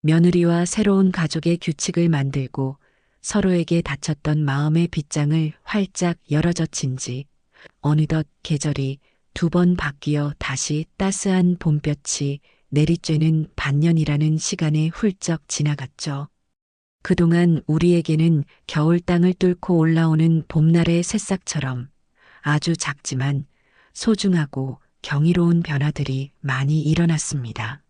며느리와 새로운 가족의 규칙을 만들고 서로에게 닫혔던 마음의 빗장을 활짝 열어젖힌 지 어느덧 계절이 두 번 바뀌어 다시 따스한 봄볕이 내리쬐는 반년이라는 시간에 훌쩍 지나갔죠. 그동안 우리에게는 겨울 땅을 뚫고 올라오는 봄날의 새싹처럼 아주 작지만 소중하고 경이로운 변화들이 많이 일어났습니다.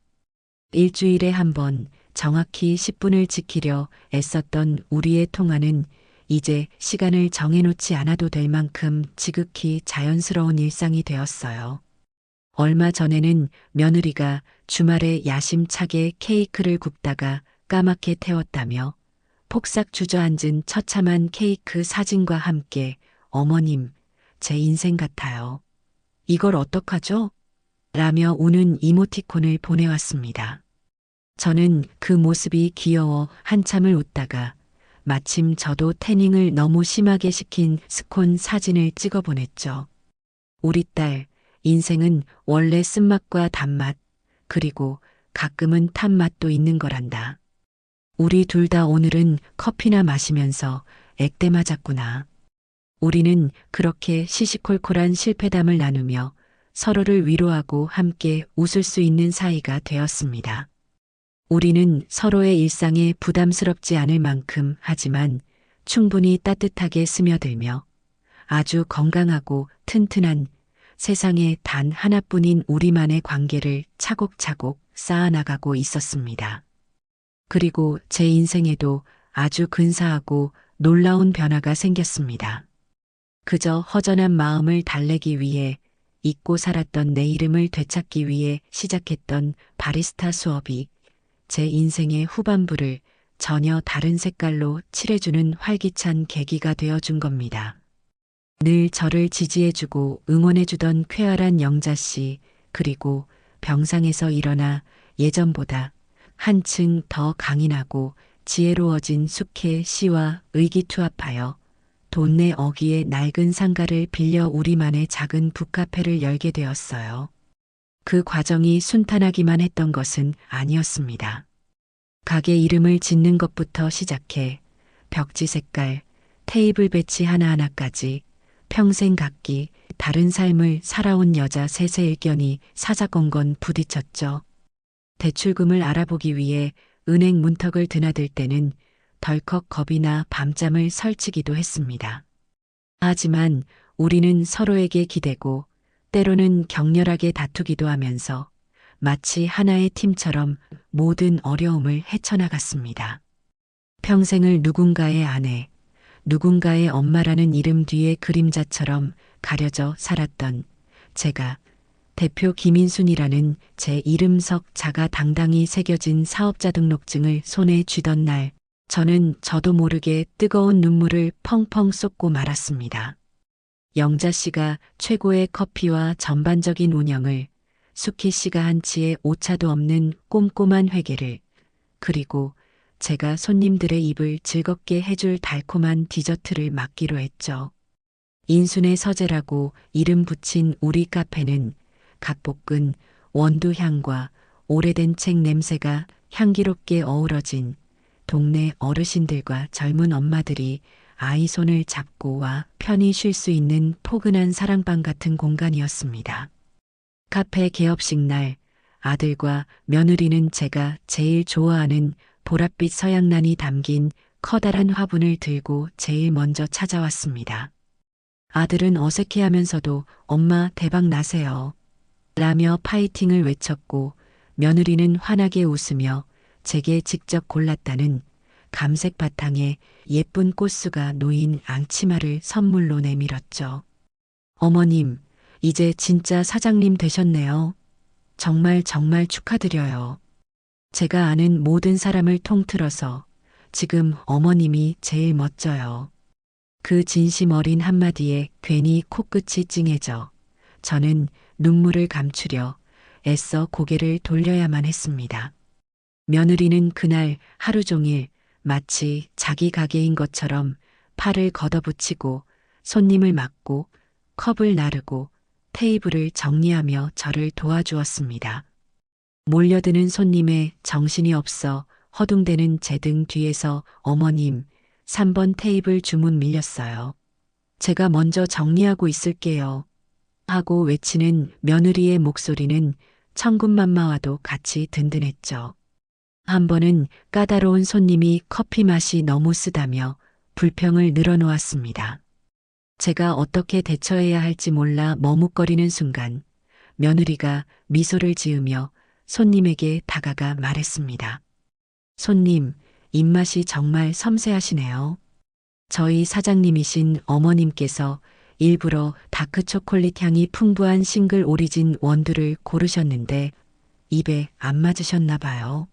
일주일에 한 번 정확히 10분을 지키려 애썼던 우리의 통화는 이제 시간을 정해놓지 않아도 될 만큼 지극히 자연스러운 일상이 되었어요. 얼마 전에는 며느리가 주말에 야심차게 케이크를 굽다가 까맣게 태웠다며 폭삭 주저앉은 처참한 케이크 사진과 함께 어머님, 제 인생 같아요. 이걸 어떡하죠? 라며 우는 이모티콘을 보내왔습니다. 저는 그 모습이 귀여워 한참을 웃다가 마침 저도 태닝을 너무 심하게 시킨 스콘 사진을 찍어 보냈죠. 우리 딸, 인생은 원래 쓴맛과 단맛, 그리고 가끔은 탄맛도 있는 거란다. 우리 둘 다 오늘은 커피나 마시면서 액대 맞았구나. 우리는 그렇게 시시콜콜한 실패담을 나누며 서로를 위로하고 함께 웃을 수 있는 사이가 되었습니다. 우리는 서로의 일상에 부담스럽지 않을 만큼 하지만 충분히 따뜻하게 스며들며 아주 건강하고 튼튼한 세상에 단 하나뿐인 우리만의 관계를 차곡차곡 쌓아나가고 있었습니다. 그리고 제 인생에도 아주 근사하고 놀라운 변화가 생겼습니다. 그저 허전한 마음을 달래기 위해 잊고 살았던 내 이름을 되찾기 위해 시작했던 바리스타 수업이 제 인생의 후반부를 전혀 다른 색깔로 칠해주는 활기찬 계기가 되어준 겁니다. 늘 저를 지지해주고 응원해주던 쾌활한 영자씨, 그리고 병상에서 일어나 예전보다 한층 더 강인하고 지혜로워진 숙혜 씨와 의기투합하여 돈내 어귀의 낡은 상가를 빌려 우리만의 작은 북카페를 열게 되었어요. 그 과정이 순탄하기만 했던 것은 아니었습니다. 가게 이름을 짓는 것부터 시작해 벽지 색깔, 테이블 배치 하나하나까지 평생 갖기 다른 삶을 살아온 여자 셋의 일견이 사사건건 부딪혔죠. 대출금을 알아보기 위해 은행 문턱을 드나들 때는 덜컥 겁이 나 밤잠을 설치기도 했습니다. 하지만 우리는 서로에게 기대고 때로는 격렬하게 다투기도 하면서 마치 하나의 팀처럼 모든 어려움을 헤쳐나갔습니다. 평생을 누군가의 아내, 누군가의 엄마라는 이름 뒤에 그림자처럼 가려져 살았던 제가 대표 김인순이라는 제 이름석 자가 당당히 새겨진 사업자 등록증을 손에 쥐던 날, 저는 저도 모르게 뜨거운 눈물을 펑펑 쏟고 말았습니다. 영자 씨가 최고의 커피와 전반적인 운영을, 수키 씨가 한치의 오차도 없는 꼼꼼한 회계를, 그리고 제가 손님들의 입을 즐겁게 해줄 달콤한 디저트를 맡기로 했죠. 인순의 서재라고 이름 붙인 우리 카페는 각볶은 원두향과 오래된 책 냄새가 향기롭게 어우러진 동네 어르신들과 젊은 엄마들이 아이 손을 잡고 와 편히 쉴 수 있는 포근한 사랑방 같은 공간이었습니다. 카페 개업식 날 아들과 며느리는 제가 제일 좋아하는 보랏빛 서양란이 담긴 커다란 화분을 들고 제일 먼저 찾아왔습니다. 아들은 어색해하면서도 엄마 대박 나세요 라며 파이팅을 외쳤고 며느리는 환하게 웃으며 제게 직접 골랐다는 감색 바탕에 예쁜 꽃수가 놓인 앙치마를 선물로 내밀었죠. 어머님, 이제 진짜 사장님 되셨네요. 정말 정말 축하드려요. 제가 아는 모든 사람을 통틀어서 지금 어머님이 제일 멋져요. 그 진심 어린 한마디에 괜히 코끝이 찡해져 저는 눈물을 감추려 애써 고개를 돌려야만 했습니다. 며느리는 그날 하루 종일 마치 자기 가게인 것처럼 팔을 걷어붙이고 손님을 맞고 컵을 나르고 테이블을 정리하며 저를 도와주었습니다. 몰려드는 손님에 정신이 없어 허둥대는 제 등 뒤에서 어머님, 3번 테이블 주문 밀렸어요. 제가 먼저 정리하고 있을게요. 하고 외치는 며느리의 목소리는 천군만마와도 같이 든든했죠. 한 번은 까다로운 손님이 커피 맛이 너무 쓰다며 불평을 늘어놓았습니다. 제가 어떻게 대처해야 할지 몰라 머뭇거리는 순간 며느리가 미소를 지으며 손님에게 다가가 말했습니다. 손님, 입맛이 정말 섬세하시네요. 저희 사장님이신 어머님께서 일부러 다크 초콜릿 향이 풍부한 싱글 오리진 원두를 고르셨는데 입에 안 맞으셨나 봐요.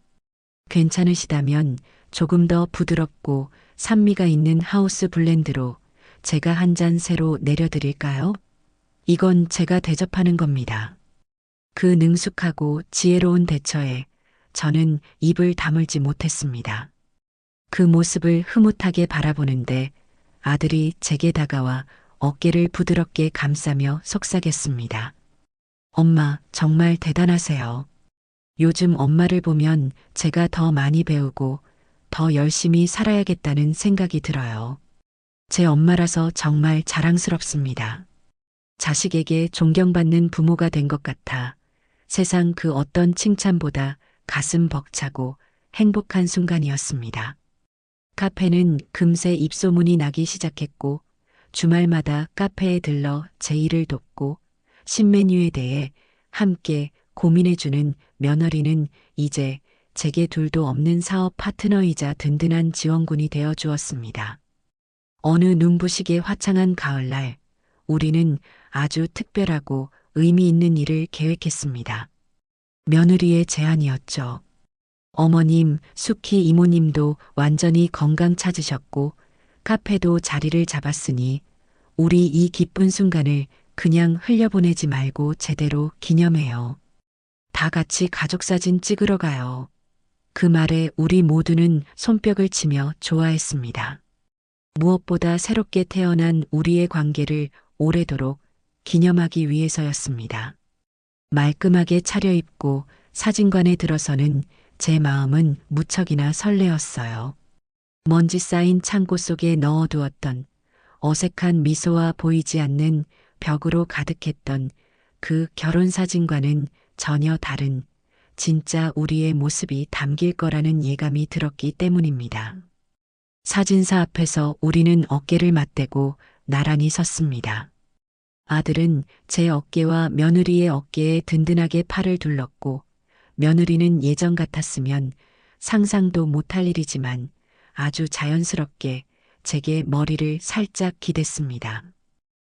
괜찮으시다면 조금 더 부드럽고 산미가 있는 하우스 블렌드로 제가 한 잔 새로 내려드릴까요? 이건 제가 대접하는 겁니다. 그 능숙하고 지혜로운 대처에 저는 입을 다물지 못했습니다. 그 모습을 흐뭇하게 바라보는데 아들이 제게 다가와 어깨를 부드럽게 감싸며 속삭였습니다. 엄마, 정말 대단하세요. 요즘 엄마를 보면 제가 더 많이 배우고 더 열심히 살아야겠다는 생각이 들어요. 제 엄마라서 정말 자랑스럽습니다. 자식에게 존경받는 부모가 된 것 같아 세상 그 어떤 칭찬보다 가슴 벅차고 행복한 순간이었습니다. 카페는 금세 입소문이 나기 시작했고 주말마다 카페에 들러 제 일을 돕고 신메뉴에 대해 함께 고민해주는 며느리는 이제 제게 둘도 없는 사업 파트너이자 든든한 지원군이 되어 주었습니다. 어느 눈부시게 화창한 가을날 우리는 아주 특별하고 의미 있는 일을 계획했습니다. 며느리의 제안이었죠. 어머님, 숙희 이모님도 완전히 건강 찾으셨고 카페도 자리를 잡았으니 우리 이 기쁜 순간을 그냥 흘려보내지 말고 제대로 기념해요. 다 같이 가족사진 찍으러 가요. 그 말에 우리 모두는 손뼉을 치며 좋아했습니다. 무엇보다 새롭게 태어난 우리의 관계를 오래도록 기념하기 위해서였습니다. 말끔하게 차려입고 사진관에 들어서는 제 마음은 무척이나 설레었어요. 먼지 쌓인 창고 속에 넣어두었던 어색한 미소와 보이지 않는 벽으로 가득했던 그 결혼사진과는 전혀 다른 진짜 우리의 모습이 담길 거라는 예감이 들었기 때문입니다. 사진사 앞에서 우리는 어깨를 맞대고 나란히 섰습니다. 아들은 제 어깨와 며느리의 어깨에 든든하게 팔을 둘렀고 며느리는 예전 같았으면 상상도 못할 일이지만 아주 자연스럽게 제게 머리를 살짝 기댔습니다.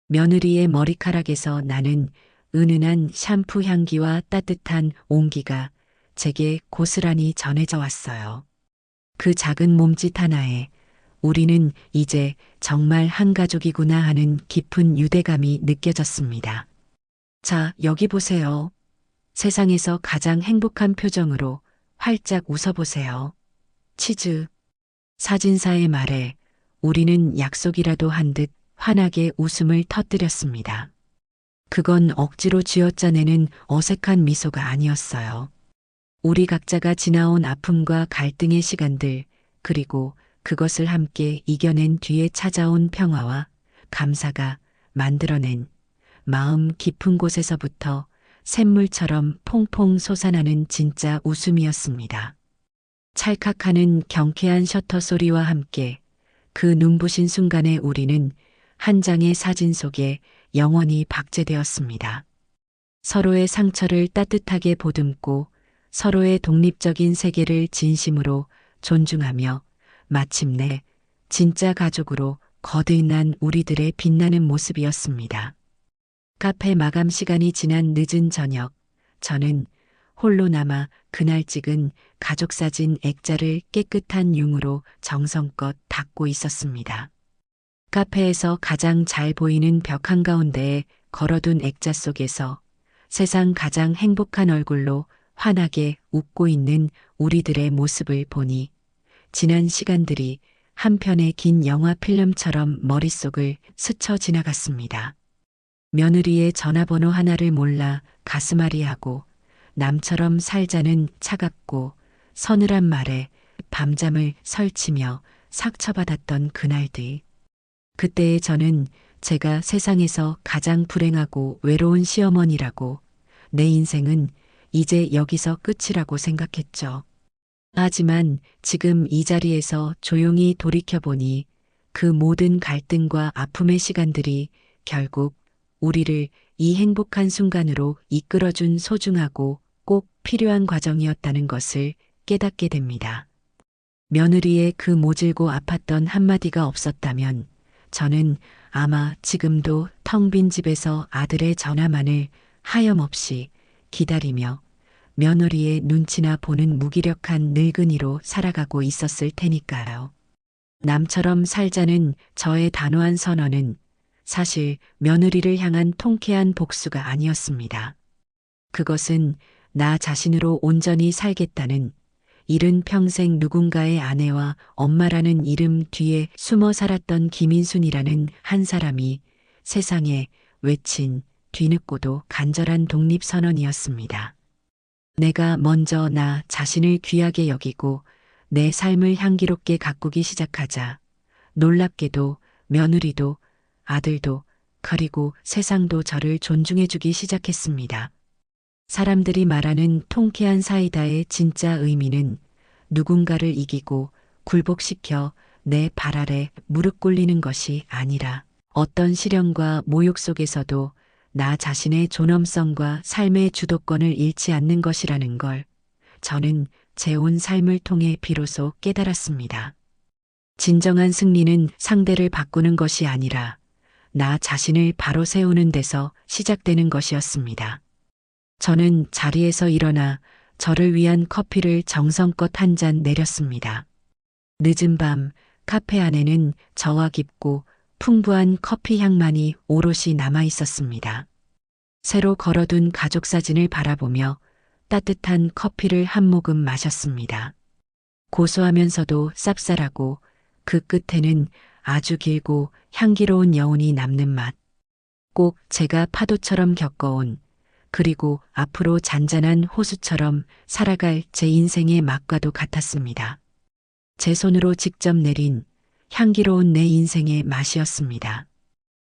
며느리의 머리카락에서 나는 은은한 샴푸 향기와 따뜻한 온기가 제게 고스란히 전해져 왔어요. 그 작은 몸짓 하나에 우리는 이제 정말 한 가족이구나 하는 깊은 유대감이 느껴졌습니다. 자, 여기 보세요. 세상에서 가장 행복한 표정으로 활짝 웃어보세요. 치즈. 사진사의 말에 우리는 약속이라도 한 듯 환하게 웃음을 터뜨렸습니다. 그건 억지로 쥐어짜내는 어색한 미소가 아니었어요. 우리 각자가 지나온 아픔과 갈등의 시간들, 그리고 그것을 함께 이겨낸 뒤에 찾아온 평화와 감사가 만들어낸 마음 깊은 곳에서부터 샘물처럼 퐁퐁 솟아나는 진짜 웃음이었습니다. 찰칵하는 경쾌한 셔터 소리와 함께 그 눈부신 순간에 우리는 한 장의 사진 속에 영원히 박제되었습니다. 서로의 상처를 따뜻하게 보듬고 서로의 독립적인 세계를 진심으로 존중하며 마침내 진짜 가족으로 거듭난 우리들의 빛나는 모습이었습니다. 카페 마감 시간이 지난 늦은 저녁, 저는 홀로 남아 그날 찍은 가족사진 액자를 깨끗한 융으로 정성껏 닦고 있었습니다. 카페에서 가장 잘 보이는 벽 한가운데에 걸어둔 액자 속에서 세상 가장 행복한 얼굴로 환하게 웃고 있는 우리들의 모습을 보니 지난 시간들이 한 편의 긴 영화 필름처럼 머릿속을 스쳐 지나갔습니다. 며느리의 전화번호 하나를 몰라 가슴앓이하고 남처럼 살자는 차갑고 서늘한 말에 밤잠을 설치며 상처받았던 그날들. 그때의 저는 제가 세상에서 가장 불행하고 외로운 시어머니라고, 내 인생은 이제 여기서 끝이라고 생각했죠. 하지만 지금 이 자리에서 조용히 돌이켜보니 그 모든 갈등과 아픔의 시간들이 결국 우리를 이 행복한 순간으로 이끌어준 소중하고 꼭 필요한 과정이었다는 것을 깨닫게 됩니다. 며느리의 그 모질고 아팠던 한마디가 없었다면 저는 아마 지금도 텅 빈 집에서 아들의 전화만을 하염없이 기다리며 며느리의 눈치나 보는 무기력한 늙은이로 살아가고 있었을 테니까요. 남처럼 살자는 저의 단호한 선언은 사실 며느리를 향한 통쾌한 복수가 아니었습니다. 그것은 나 자신으로 온전히 살겠다는, 이른 평생 누군가의 아내와 엄마라는 이름 뒤에 숨어 살았던 김인순이라는 한 사람이 세상에 외친 뒤늦고도 간절한 독립선언이었습니다. 내가 먼저 나 자신을 귀하게 여기고 내 삶을 향기롭게 가꾸기 시작하자 놀랍게도 며느리도 아들도 그리고 세상도 저를 존중해주기 시작했습니다. 사람들이 말하는 통쾌한 사이다의 진짜 의미는 누군가를 이기고 굴복시켜 내 발 아래 무릎 꿇리는 것이 아니라 어떤 시련과 모욕 속에서도 나 자신의 존엄성과 삶의 주도권을 잃지 않는 것이라는 걸 저는 제 온 삶을 통해 비로소 깨달았습니다. 진정한 승리는 상대를 바꾸는 것이 아니라 나 자신을 바로 세우는 데서 시작되는 것이었습니다. 저는 자리에서 일어나 저를 위한 커피를 정성껏 한 잔 내렸습니다. 늦은 밤 카페 안에는 저와 깊고 풍부한 커피 향만이 오롯이 남아 있었습니다. 새로 걸어둔 가족 사진을 바라보며 따뜻한 커피를 한 모금 마셨습니다. 고소하면서도 쌉쌀하고 그 끝에는 아주 길고 향기로운 여운이 남는 맛. 꼭 제가 파도처럼 겪어온, 그리고 앞으로 잔잔한 호수처럼 살아갈 제 인생의 맛과도 같았습니다. 제 손으로 직접 내린 향기로운 내 인생의 맛이었습니다.